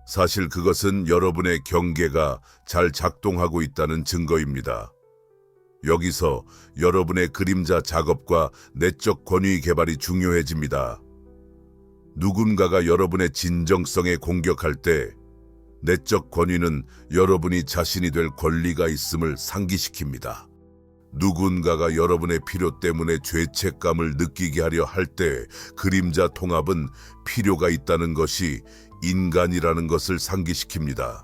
사실 그것은 여러분의 경계가 잘 작동하고 있다는 증거입니다. 여기서 여러분의 그림자 작업과 내적 권위 개발이 중요해집니다. 누군가가 여러분의 진정성에 공격할 때 내적 권위는 여러분이 자신이 될 권리가 있음을 상기시킵니다. 누군가가 여러분의 필요 때문에 죄책감을 느끼게 하려 할 때 그림자 통합은 필요가 있다는 것이 인간이라는 것을 상기시킵니다.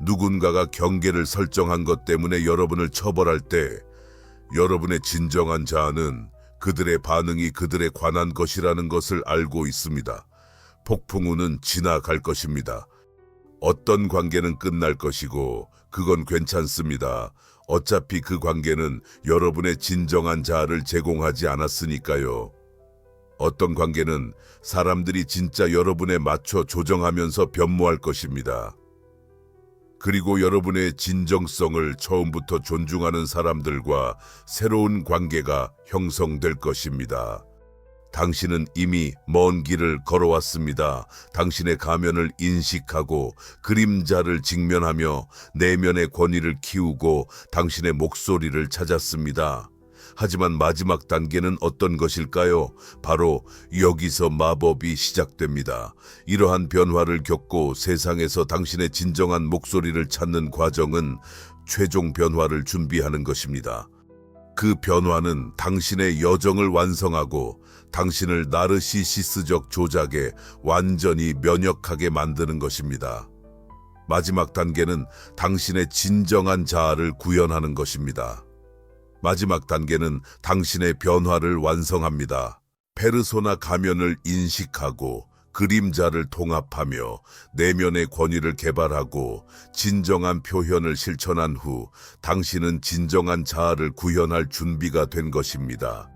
누군가가 경계를 설정한 것 때문에 여러분을 처벌할 때 여러분의 진정한 자아는 그들의 반응이 그들에 관한 것이라는 것을 알고 있습니다. 폭풍우는 지나갈 것입니다. 어떤 관계는 끝날 것이고 그건 괜찮습니다. 어차피 그 관계는 여러분의 진정한 자아를 제공하지 않았으니까요. 어떤 관계는 사람들이 진짜 여러분에 맞춰 조정하면서 변모할 것입니다. 그리고 여러분의 진정성을 처음부터 존중하는 사람들과 새로운 관계가 형성될 것입니다. 당신은 이미 먼 길을 걸어왔습니다. 당신의 가면을 인식하고 그림자를 직면하며 내면의 권위를 키우고 당신의 목소리를 찾았습니다. 하지만 마지막 단계는 어떤 것일까요? 바로 여기서 마법이 시작됩니다. 이러한 변화를 겪고 세상에서 당신의 진정한 목소리를 찾는 과정은 최종 변화를 준비하는 것입니다. 그 변화는 당신의 여정을 완성하고 당신을 나르시시스적 조작에 완전히 면역하게 만드는 것입니다. 마지막 단계는 당신의 진정한 자아를 구현하는 것입니다. 마지막 단계는 당신의 변화를 완성합니다. 페르소나 가면을 인식하고 그림자를 통합하며 내면의 권위를 개발하고 진정한 표현을 실천한 후 당신은 진정한 자아를 구현할 준비가 된 것입니다.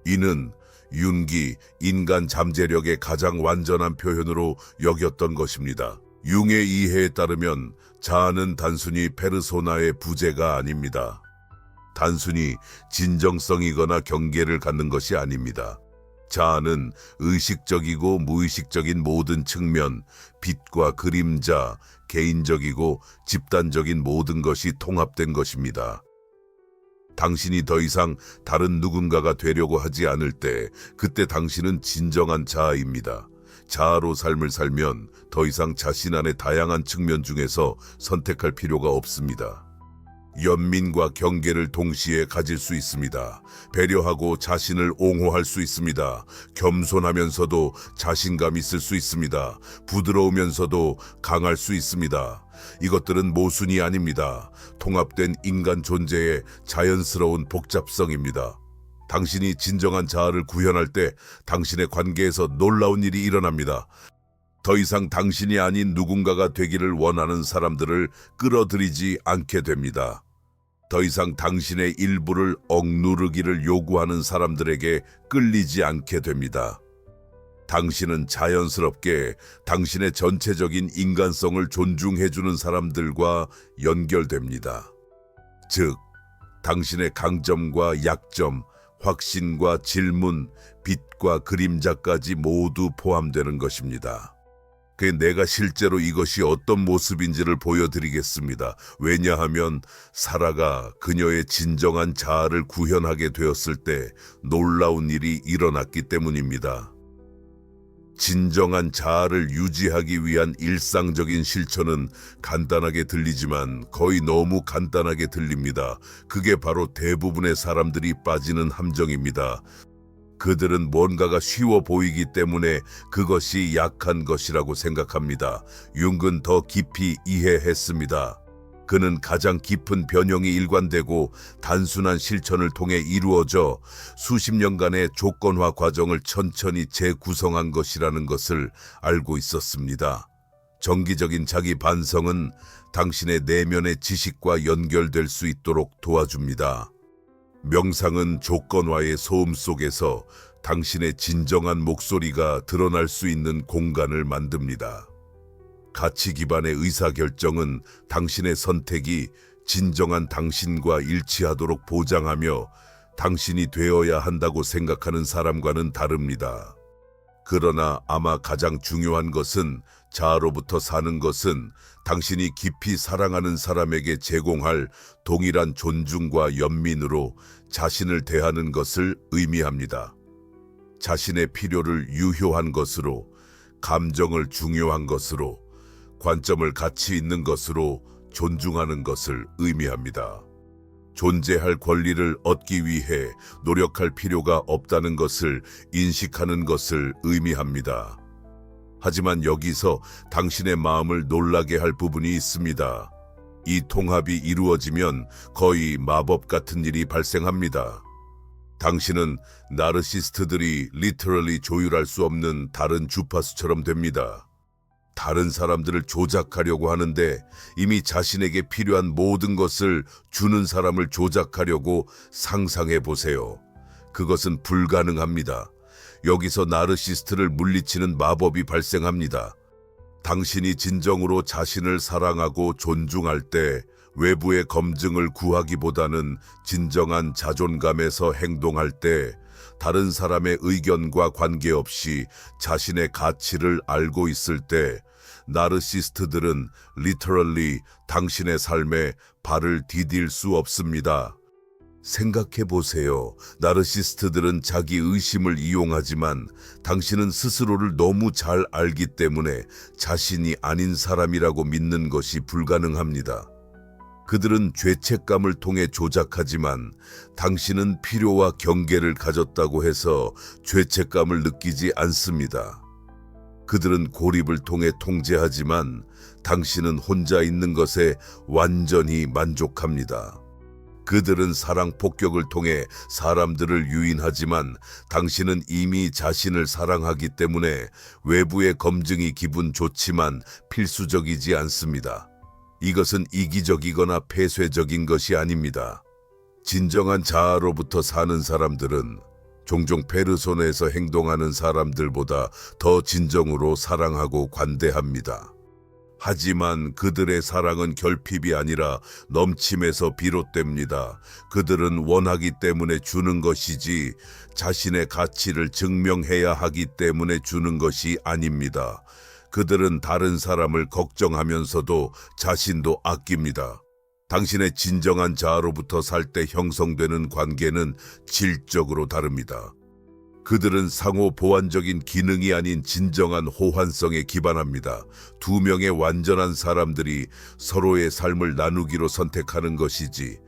이는 융기, 인간 잠재력의 가장 완전한 표현으로 여겼던 것입니다. 융의 이해에 따르면 자아는 단순히 페르소나의 부재가 아닙니다. 단순히 진정성이거나 경계를 갖는 것이 아닙니다. 자아는 의식적이고 무의식적인 모든 측면, 빛과 그림자, 개인적이고 집단적인 모든 것이 통합된 것입니다. 당신이 더 이상 다른 누군가가 되려고 하지 않을 때 그때 당신은 진정한 자아입니다. 자아로 삶을 살면 더 이상 자신 안의 다양한 측면 중에서 선택할 필요가 없습니다. 연민과 경계를 동시에 가질 수 있습니다. 배려하고 자신을 옹호할 수 있습니다. 겸손하면서도 자신감 있을 수 있습니다. 부드러우면서도 강할 수 있습니다. 이것들은 모순이 아닙니다. 통합된 인간 존재의 자연스러운 복잡성입니다. 당신이 진정한 자아를 구현할 때 당신의 관계에서 놀라운 일이 일어납니다. 더 이상 당신이 아닌 누군가가 되기를 원하는 사람들을 끌어들이지 않게 됩니다. 더 이상 당신의 일부를 억누르기를 요구하는 사람들에게 끌리지 않게 됩니다. 당신은 자연스럽게 당신의 전체적인 인간성을 존중해주는 사람들과 연결됩니다. 즉, 당신의 강점과 약점, 확신과 질문, 빛과 그림자까지 모두 포함되는 것입니다. 내가 실제로 이것이 어떤 모습인지를 보여드리겠습니다. 왜냐하면 사라가 그녀의 진정한 자아를 구현하게 되었을 때 놀라운 일이 일어났기 때문입니다. 진정한 자아를 유지하기 위한 일상적인 실천은 간단하게 들리지만 거의 너무 간단하게 들립니다. 그게 바로 대부분의 사람들이 빠지는 함정입니다. 그들은 뭔가가 쉬워 보이기 때문에 그것이 약한 것이라고 생각합니다. 융은 더 깊이 이해했습니다. 그는 가장 깊은 변형이 일관되고 단순한 실천을 통해 이루어져 수십 년간의 조건화 과정을 천천히 재구성한 것이라는 것을 알고 있었습니다. 정기적인 자기 반성은 당신의 내면의 지식과 연결될 수 있도록 도와줍니다. 명상은 조건화의 소음 속에서 당신의 진정한 목소리가 드러날 수 있는 공간을 만듭니다. 가치 기반의 의사결정은 당신의 선택이 진정한 당신과 일치하도록 보장하며 당신이 되어야 한다고 생각하는 사람과는 다릅니다. 그러나 아마 가장 중요한 것은 자아로부터 사는 것은 당신이 깊이 사랑하는 사람에게 제공할 동일한 존중과 연민으로 자신을 대하는 것을 의미합니다. 자신의 필요를 유효한 것으로, 감정을 중요한 것으로, 관점을 가치 있는 것으로 존중하는 것을 의미합니다. 존재할 권리를 얻기 위해 노력할 필요가 없다는 것을 인식하는 것을 의미합니다. 하지만 여기서 당신의 마음을 놀라게 할 부분이 있습니다. 이 통합이 이루어지면 거의 마법 같은 일이 발생합니다. 당신은 나르시스트들이 리터럴리 조율할 수 없는 다른 주파수처럼 됩니다. 다른 사람들을 조작하려고 하는데 이미 자신에게 필요한 모든 것을 주는 사람을 조작하려고 상상해 보세요. 그것은 불가능합니다. 여기서 나르시스트를 물리치는 마법이 발생합니다. 당신이 진정으로 자신을 사랑하고 존중할 때 외부의 검증을 구하기보다는 진정한 자존감에서 행동할 때 다른 사람의 의견과 관계없이 자신의 가치를 알고 있을 때 나르시스트들은 리터럴리 당신의 삶에 발을 디딜 수 없습니다. 생각해 보세요. 나르시스트들은 자기 의심을 이용하지만 당신은 스스로를 너무 잘 알기 때문에 자신이 아닌 사람이라고 믿는 것이 불가능합니다. 그들은 죄책감을 통해 조작하지만 당신은 필요와 경계를 가졌다고 해서 죄책감을 느끼지 않습니다. 그들은 고립을 통해 통제하지만 당신은 혼자 있는 것에 완전히 만족합니다. 그들은 사랑 폭격을 통해 사람들을 유인하지만 당신은 이미 자신을 사랑하기 때문에 외부의 검증이 기분 좋지만 필수적이지 않습니다. 이것은 이기적이거나 폐쇄적인 것이 아닙니다. 진정한 자아로부터 사는 사람들은 종종 페르소나에서 행동하는 사람들보다 더 진정으로 사랑하고 관대합니다. 하지만 그들의 사랑은 결핍이 아니라 넘침에서 비롯됩니다. 그들은 원하기 때문에 주는 것이지 자신의 가치를 증명해야 하기 때문에 주는 것이 아닙니다. 그들은 다른 사람을 걱정하면서도 자신도 아낍니다. 당신의 진정한 자아로부터 살 때 형성되는 관계는 질적으로 다릅니다. 그들은 상호 보완적인 기능이 아닌 진정한 호환성에 기반합니다. 두 명의 완전한 사람들이 서로의 삶을 나누기로 선택하는 것이지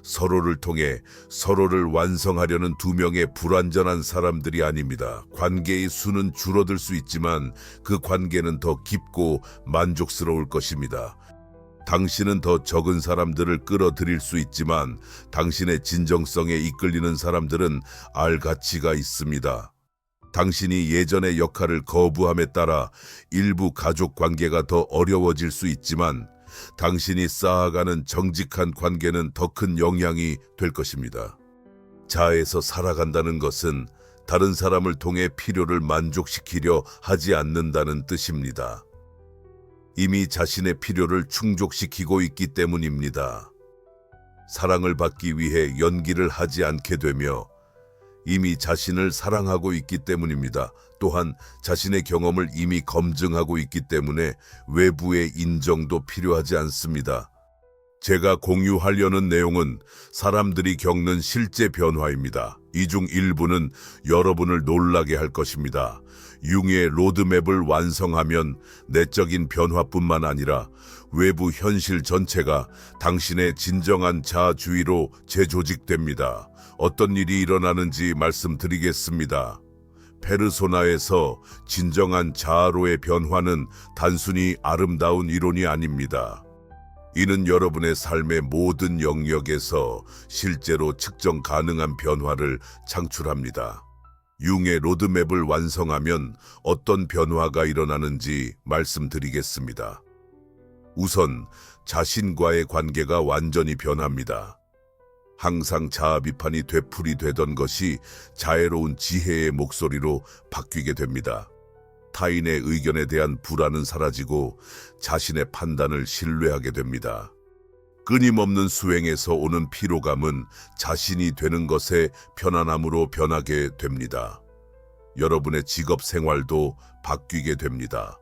서로를 통해 서로를 완성하려는 두 명의 불완전한 사람들이 아닙니다. 관계의 수는 줄어들 수 있지만 그 관계는 더 깊고 만족스러울 것입니다. 당신은 더 적은 사람들을 끌어들일 수 있지만 당신의 진정성에 이끌리는 사람들은 알 가치가 있습니다. 당신이 예전의 역할을 거부함에 따라 일부 가족 관계가 더 어려워질 수 있지만 당신이 쌓아가는 정직한 관계는 더 큰 영향이 될 것입니다. 자아에서 살아간다는 것은 다른 사람을 통해 필요를 만족시키려 하지 않는다는 뜻입니다. 이미 자신의 필요를 충족시키고 있기 때문입니다. 사랑을 받기 위해 연기를 하지 않게 되며 이미 자신을 사랑하고 있기 때문입니다. 또한 자신의 경험을 이미 검증하고 있기 때문에 외부의 인정도 필요하지 않습니다. 제가 공유하려는 내용은 사람들이 겪는 실제 변화입니다. 이 중 일부는 여러분을 놀라게 할 것입니다. 융의 로드맵을 완성하면 내적인 변화뿐만 아니라 외부 현실 전체가 당신의 진정한 자아주의로 재조직됩니다. 어떤 일이 일어나는지 말씀드리겠습니다. 페르소나에서 진정한 자아로의 변화는 단순히 아름다운 이론이 아닙니다. 이는 여러분의 삶의 모든 영역에서 실제로 측정 가능한 변화를 창출합니다. 융의 로드맵을 완성하면 어떤 변화가 일어나는지 말씀드리겠습니다. 우선 자신과의 관계가 완전히 변합니다. 항상 자아 비판이 되풀이되던 것이 자애로운 지혜의 목소리로 바뀌게 됩니다. 타인의 의견에 대한 불안은 사라지고 자신의 판단을 신뢰하게 됩니다. 끊임없는 수행에서 오는 피로감은 자신이 되는 것의 편안함으로 변하게 됩니다. 여러분의 직업 생활도 바뀌게 됩니다.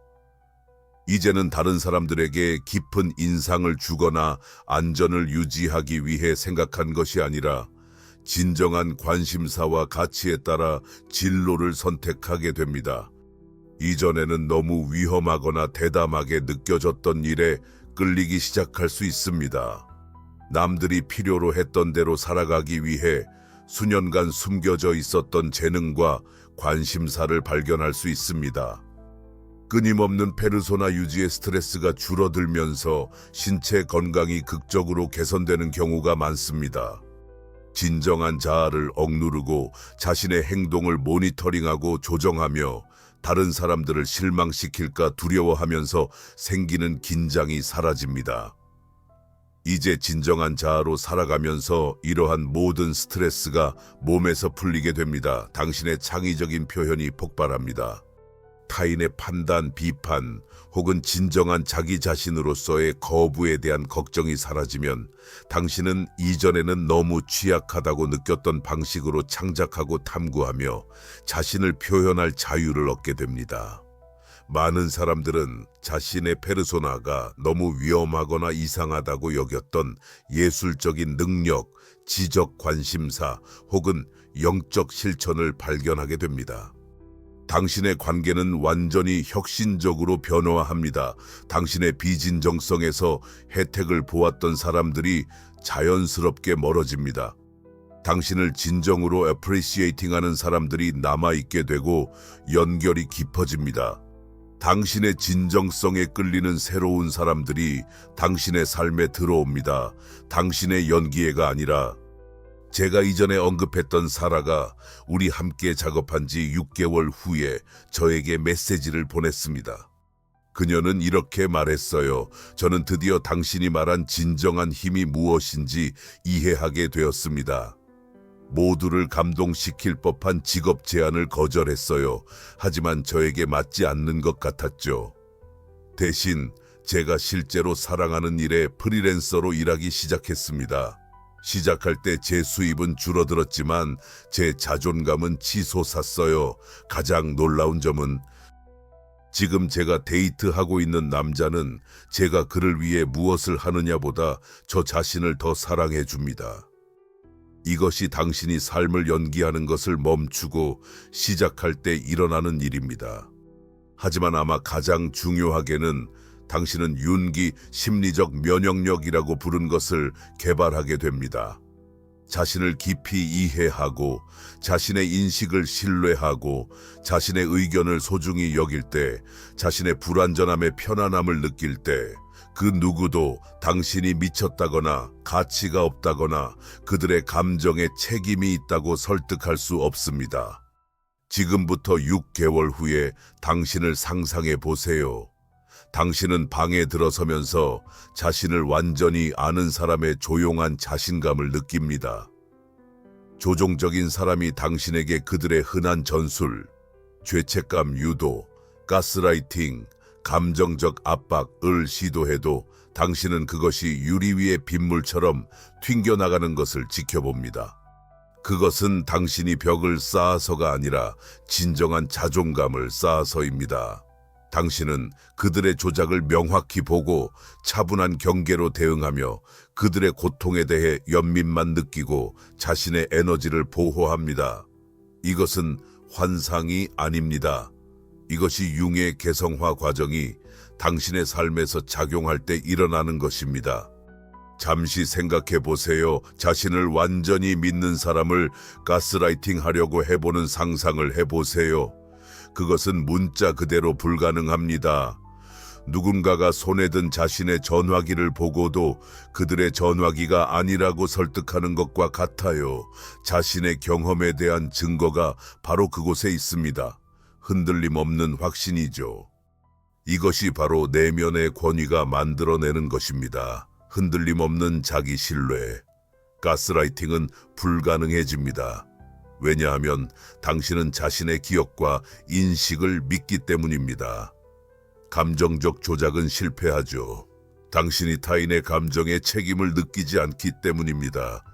이제는 다른 사람들에게 깊은 인상을 주거나 안전을 유지하기 위해 생각한 것이 아니라 진정한 관심사와 가치에 따라 진로를 선택하게 됩니다. 이전에는 너무 위험하거나 대담하게 느껴졌던 일에 끌리기 시작할 수 있습니다. 남들이 필요로 했던 대로 살아가기 위해 수년간 숨겨져 있었던 재능과 관심사를 발견할 수 있습니다. 끊임없는 페르소나 유지의 스트레스가 줄어들면서 신체 건강이 극적으로 개선되는 경우가 많습니다. 진정한 자아를 억누르고 자신의 행동을 모니터링하고 조정하며 다른 사람들을 실망시킬까 두려워하면서 생기는 긴장이 사라집니다. 이제 진정한 자아로 살아가면서 이러한 모든 스트레스가 몸에서 풀리게 됩니다. 당신의 창의적인 표현이 폭발합니다. 타인의 판단, 비판 혹은 진정한 자기 자신으로서의 거부에 대한 걱정이 사라지면 당신은 이전에는 너무 취약하다고 느꼈던 방식으로 창작하고 탐구하며 자신을 표현할 자유를 얻게 됩니다. 많은 사람들은 자신의 페르소나가 너무 위험하거나 이상하다고 여겼던 예술적인 능력, 지적 관심사 혹은 영적 실천을 발견하게 됩니다. 당신의 관계는 완전히 혁신적으로 변화합니다. 당신의 비진정성에서 혜택을 보았던 사람들이 자연스럽게 멀어집니다. 당신을 진정으로 애프리시에이팅하는 사람들이 남아있게 되고 연결이 깊어집니다. 당신의 진정성에 끌리는 새로운 사람들이 당신의 삶에 들어옵니다. 당신의 연기회가 아니라 제가 이전에 언급했던 사라가 우리 함께 작업한 지 6개월 후에 저에게 메시지를 보냈습니다. 그녀는 이렇게 말했어요. 저는 드디어 당신이 말한 진정한 힘이 무엇인지 이해하게 되었습니다. 모두를 감동시킬 법한 직업 제안을 거절했어요. 하지만 저에게 맞지 않는 것 같았죠. 대신 제가 실제로 사랑하는 일에 프리랜서로 일하기 시작했습니다. 시작할 때 제 수입은 줄어들었지만 제 자존감은 치솟았어요. 가장 놀라운 점은 지금 제가 데이트하고 있는 남자는 제가 그를 위해 무엇을 하느냐보다 저 자신을 더 사랑해 줍니다. 이것이 당신이 삶을 연기하는 것을 멈추고 시작할 때 일어나는 일입니다. 하지만 아마 가장 중요하게는 당신은 윤기 심리적 면역력이라고 부른 것을 개발하게 됩니다. 자신을 깊이 이해하고 자신의 인식을 신뢰하고 자신의 의견을 소중히 여길 때, 자신의 불완전함의 편안함을 느낄 때 그 누구도 당신이 미쳤다거나 가치가 없다거나 그들의 감정에 책임이 있다고 설득할 수 없습니다. 지금부터 6개월 후에 당신을 상상해 보세요. 당신은 방에 들어서면서 자신을 완전히 아는 사람의 조용한 자신감을 느낍니다. 조종적인 사람이 당신에게 그들의 흔한 전술, 죄책감 유도, 가스라이팅, 감정적 압박을 시도해도 당신은 그것이 유리 위의 빗물처럼 튕겨나가는 것을 지켜봅니다. 그것은 당신이 벽을 쌓아서가 아니라 진정한 자존감을 쌓아서입니다. 당신은 그들의 조작을 명확히 보고 차분한 경계로 대응하며 그들의 고통에 대해 연민만 느끼고 자신의 에너지를 보호합니다. 이것은 환상이 아닙니다. 이것이 융의 개성화 과정이 당신의 삶에서 작용할 때 일어나는 것입니다. 잠시 생각해 보세요. 자신을 완전히 믿는 사람을 가스라이팅 하려고 해보는 상상을 해보세요. 그것은 문자 그대로 불가능합니다. 누군가가 손에 든 자신의 전화기를 보고도 그들의 전화기가 아니라고 설득하는 것과 같아요. 자신의 경험에 대한 증거가 바로 그곳에 있습니다. 흔들림 없는 확신이죠. 이것이 바로 내면의 권위가 만들어내는 것입니다. 흔들림 없는 자기 신뢰. 가스라이팅은 불가능해집니다. 왜냐하면 당신은 자신의 기억과 인식을 믿기 때문입니다. 감정적 조작은 실패하죠. 당신이 타인의 감정에 책임을 느끼지 않기 때문입니다.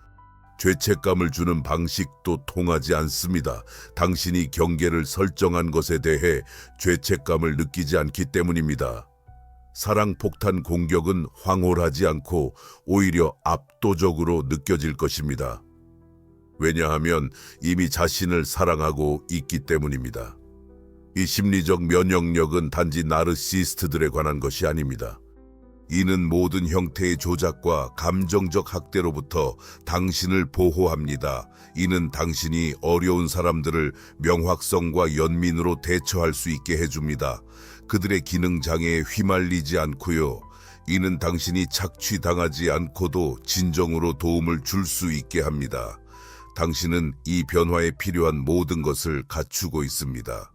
죄책감을 주는 방식도 통하지 않습니다. 당신이 경계를 설정한 것에 대해 죄책감을 느끼지 않기 때문입니다. 사랑폭탄 공격은 황홀하지 않고 오히려 압도적으로 느껴질 것입니다. 왜냐하면 이미 자신을 사랑하고 있기 때문입니다. 이 심리적 면역력은 단지 나르시스트들에 관한 것이 아닙니다. 이는 모든 형태의 조작과 감정적 학대로부터 당신을 보호합니다. 이는 당신이 어려운 사람들을 명확성과 연민으로 대처할 수 있게 해줍니다. 그들의 기능 장애에 휘말리지 않고요. 이는 당신이 착취당하지 않고도 진정으로 도움을 줄 수 있게 합니다. 당신은 이 변화에 필요한 모든 것을 갖추고 있습니다.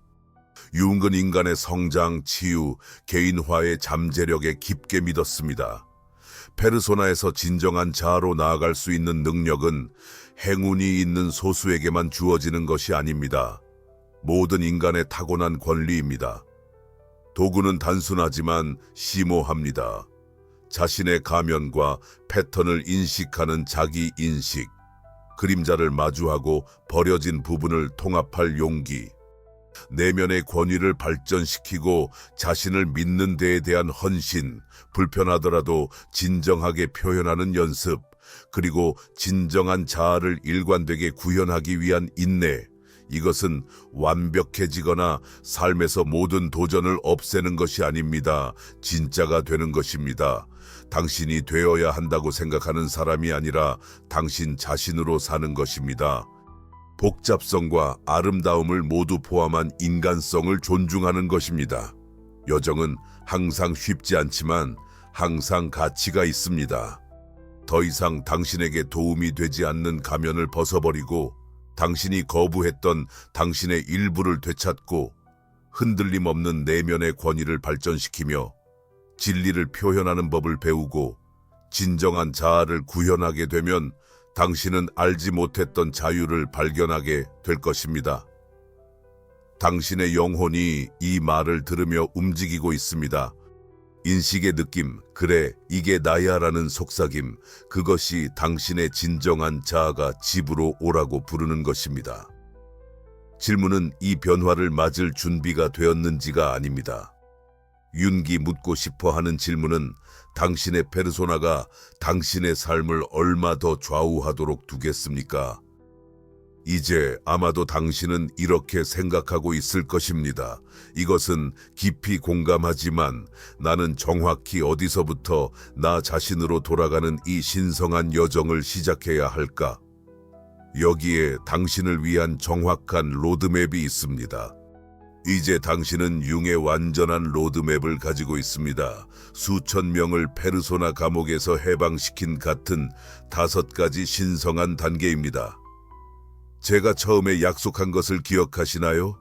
융은 인간의 성장, 치유, 개인화의 잠재력에 깊게 믿었습니다. 페르소나에서 진정한 자아로 나아갈 수 있는 능력은 행운이 있는 소수에게만 주어지는 것이 아닙니다. 모든 인간의 타고난 권리입니다. 도구는 단순하지만 심오합니다. 자신의 가면과 패턴을 인식하는 자기 인식, 그림자를 마주하고 버려진 부분을 통합할 용기, 내면의 권위를 발전시키고 자신을 믿는 데에 대한 헌신, 불편하더라도 진정하게 표현하는 연습, 그리고 진정한 자아를 일관되게 구현하기 위한 인내, 이것은 완벽해지거나 삶에서 모든 도전을 없애는 것이 아닙니다. 진짜가 되는 것입니다. 당신이 되어야 한다고 생각하는 사람이 아니라 당신 자신으로 사는 것입니다. 복잡성과 아름다움을 모두 포함한 인간성을 존중하는 것입니다. 여정은 항상 쉽지 않지만 항상 가치가 있습니다. 더 이상 당신에게 도움이 되지 않는 가면을 벗어버리고 당신이 거부했던 당신의 일부를 되찾고 흔들림 없는 내면의 권위를 발전시키며 진리를 표현하는 법을 배우고 진정한 자아를 구현하게 되면 당신은 알지 못했던 자유를 발견하게 될 것입니다. 당신의 영혼이 이 말을 들으며 움직이고 있습니다. 인식의 느낌, 그래, 이게 나야라는 속삭임, 그것이 당신의 진정한 자아가 집으로 오라고 부르는 것입니다. 질문은 이 변화를 맞을 준비가 되었는지가 아닙니다. 윤기 묻고 싶어 하는 질문은 당신의 페르소나가 당신의 삶을 얼마 더 좌우하도록 두겠습니까? 이제 아마도 당신은 이렇게 생각하고 있을 것입니다. 이것은 깊이 공감하지만 나는 정확히 어디서부터 나 자신으로 돌아가는 이 신성한 여정을 시작해야 할까? 여기에 당신을 위한 정확한 로드맵이 있습니다. 이제 당신은 융의 완전한 로드맵을 가지고 있습니다. 수천 명을 페르소나 감옥에서 해방시킨 같은 5가지 신성한 단계입니다. 제가 처음에 약속한 것을 기억하시나요?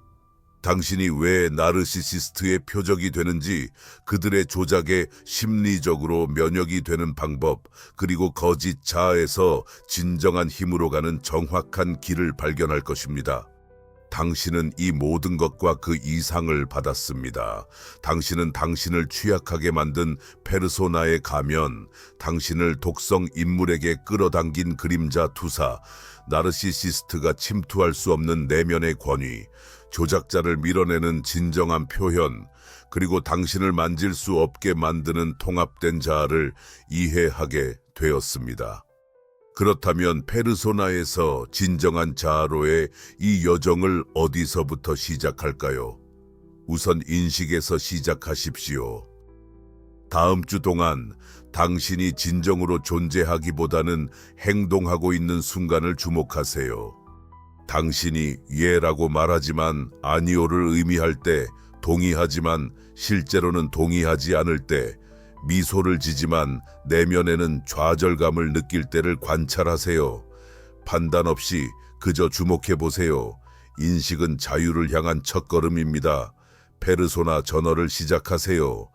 당신이 왜 나르시시스트의 표적이 되는지, 그들의 조작에 심리적으로 면역이 되는 방법, 그리고 거짓 자아에서 진정한 힘으로 가는 정확한 길을 발견할 것입니다. 당신은 이 모든 것과 그 이상을 받았습니다. 당신은 당신을 취약하게 만든 페르소나의 가면, 당신을 독성 인물에게 끌어당긴 그림자 투사, 나르시시스트가 침투할 수 없는 내면의 권위, 조작자를 밀어내는 진정한 표현, 그리고 당신을 만질 수 없게 만드는 통합된 자아를 이해하게 되었습니다. 그렇다면 페르소나에서 진정한 자아로의 이 여정을 어디서부터 시작할까요? 우선 인식에서 시작하십시오. 다음 주 동안 당신이 진정으로 존재하기보다는 행동하고 있는 순간을 주목하세요. 당신이 예라고 말하지만 아니오를 의미할 때, 동의하지만 실제로는 동의하지 않을 때, 미소를 지지만 내면에는 좌절감을 느낄 때를 관찰하세요. 판단 없이 그저 주목해보세요. 인식은 자유를 향한 첫걸음입니다. 페르소나 전어를 시작하세요.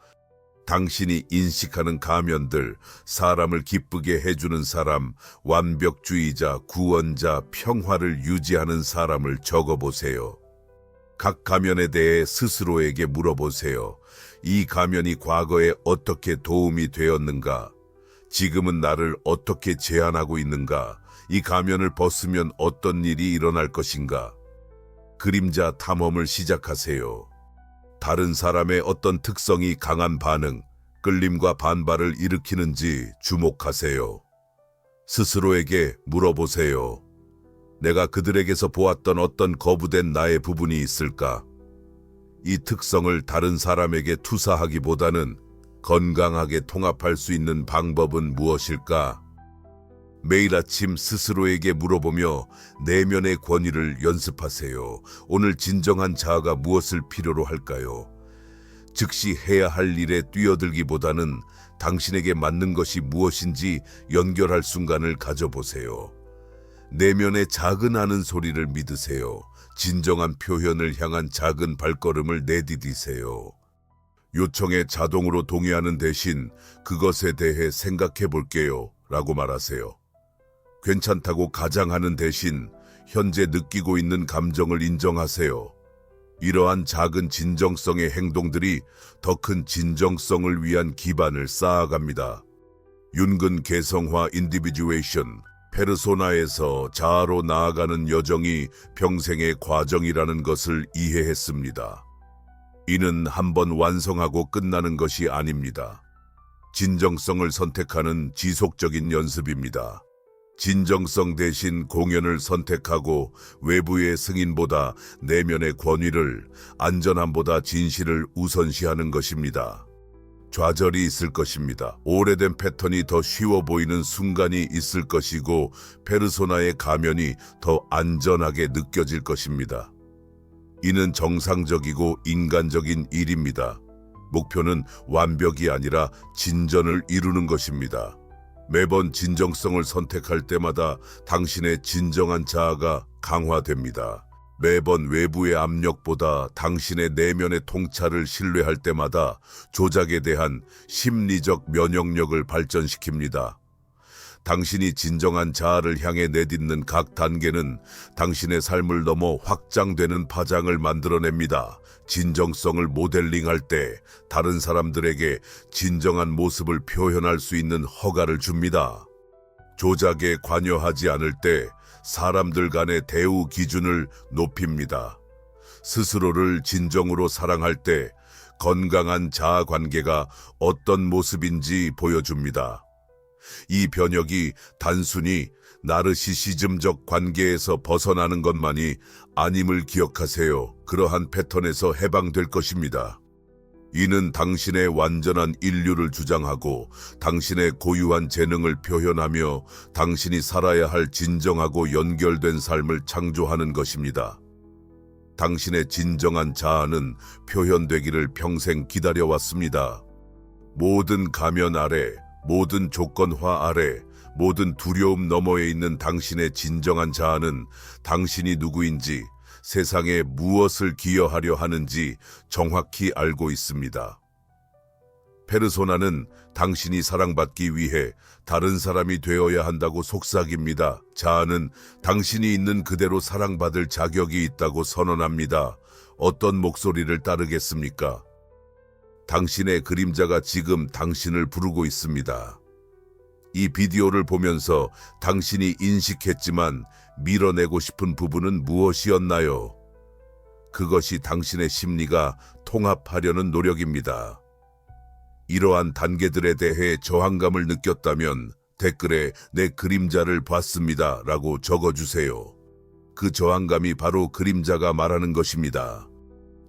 당신이 인식하는 가면들, 사람을 기쁘게 해주는 사람, 완벽주의자, 구원자, 평화를 유지하는 사람을 적어보세요. 각 가면에 대해 스스로에게 물어보세요. 이 가면이 과거에 어떻게 도움이 되었는가? 지금은 나를 어떻게 제한하고 있는가? 이 가면을 벗으면 어떤 일이 일어날 것인가? 그림자 탐험을 시작하세요. 다른 사람의 어떤 특성이 강한 반응, 끌림과 반발을 일으키는지 주목하세요. 스스로에게 물어보세요. 내가 그들에게서 보았던 어떤 거부된 나의 부분이 있을까? 이 특성을 다른 사람에게 투사하기보다는 건강하게 통합할 수 있는 방법은 무엇일까? 매일 아침 스스로에게 물어보며 내면의 권위를 연습하세요. 오늘 진정한 자아가 무엇을 필요로 할까요? 즉시 해야 할 일에 뛰어들기보다는 당신에게 맞는 것이 무엇인지 연결할 순간을 가져보세요. 내면의 작은 아는 소리를 믿으세요. 진정한 표현을 향한 작은 발걸음을 내디디세요. 요청에 자동으로 동의하는 대신 그것에 대해 생각해 볼게요 라고 말하세요. 괜찮다고 가장하는 대신 현재 느끼고 있는 감정을 인정하세요. 이러한 작은 진정성의 행동들이 더 큰 진정성을 위한 기반을 쌓아갑니다. 윤근 개성화 인디비듀에이션, 페르소나에서 자아로 나아가는 여정이 평생의 과정이라는 것을 이해했습니다. 이는 한번 완성하고 끝나는 것이 아닙니다. 진정성을 선택하는 지속적인 연습입니다. 진정성 대신 공연을 선택하고 외부의 승인보다 내면의 권위를, 안전함보다 진실을 우선시하는 것입니다. 좌절이 있을 것입니다. 오래된 패턴이 더 쉬워 보이는 순간이 있을 것이고 페르소나의 가면이 더 안전하게 느껴질 것입니다. 이는 정상적이고 인간적인 일입니다. 목표는 완벽이 아니라 진전을 이루는 것입니다. 매번 진정성을 선택할 때마다 당신의 진정한 자아가 강화됩니다. 매번 외부의 압력보다 당신의 내면의 통찰을 신뢰할 때마다 조작에 대한 심리적 면역력을 발전시킵니다. 당신이 진정한 자아를 향해 내딛는 각 단계는 당신의 삶을 넘어 확장되는 파장을 만들어냅니다. 진정성을 모델링할 때 다른 사람들에게 진정한 모습을 표현할 수 있는 허가를 줍니다. 조작에 관여하지 않을 때 사람들 간의 대우 기준을 높입니다. 스스로를 진정으로 사랑할 때 건강한 자아 관계가 어떤 모습인지 보여줍니다. 이 변혁이 단순히 나르시시즘적 관계에서 벗어나는 것만이 아님을 기억하세요. 그러한 패턴에서 해방될 것입니다. 이는 당신의 완전한 인류를 주장하고 당신의 고유한 재능을 표현하며 당신이 살아야 할 진정하고 연결된 삶을 창조하는 것입니다. 당신의 진정한 자아는 표현되기를 평생 기다려왔습니다. 모든 가면 아래, 모든 조건화 아래, 모든 두려움 너머에 있는 당신의 진정한 자아는 당신이 누구인지, 세상에 무엇을 기여하려 하는지 정확히 알고 있습니다. 페르소나는 당신이 사랑받기 위해 다른 사람이 되어야 한다고 속삭입니다. 자아는 당신이 있는 그대로 사랑받을 자격이 있다고 선언합니다. 어떤 목소리를 따르겠습니까? 당신의 그림자가 지금 당신을 부르고 있습니다. 이 비디오를 보면서 당신이 인식했지만 밀어내고 싶은 부분은 무엇이었나요? 그것이 당신의 심리가 통합하려는 노력입니다. 이러한 단계들에 대해 저항감을 느꼈다면 댓글에 내 그림자를 봤습니다 라고 적어주세요. 그 저항감이 바로 그림자가 말하는 것입니다.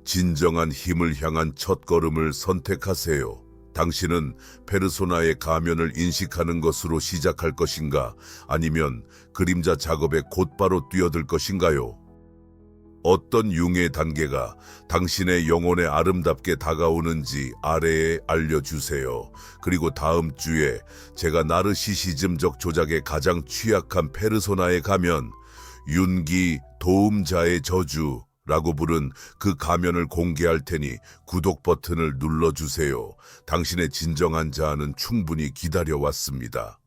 진정한 힘을 향한 첫걸음을 선택하세요. 당신은 페르소나의 가면을 인식하는 것으로 시작할 것인가? 아니면 그림자 작업에 곧바로 뛰어들 것인가요? 어떤 융의 단계가 당신의 영혼에 아름답게 다가오는지 아래에 알려주세요. 그리고 다음 주에 제가 나르시시즘적 조작에 가장 취약한 페르소나에 가면 윤기 도움자의 저주 라고 부른 그 가면을 공개할 테니 구독 버튼을 눌러주세요. 당신의 진정한 자아는 충분히 기다려왔습니다.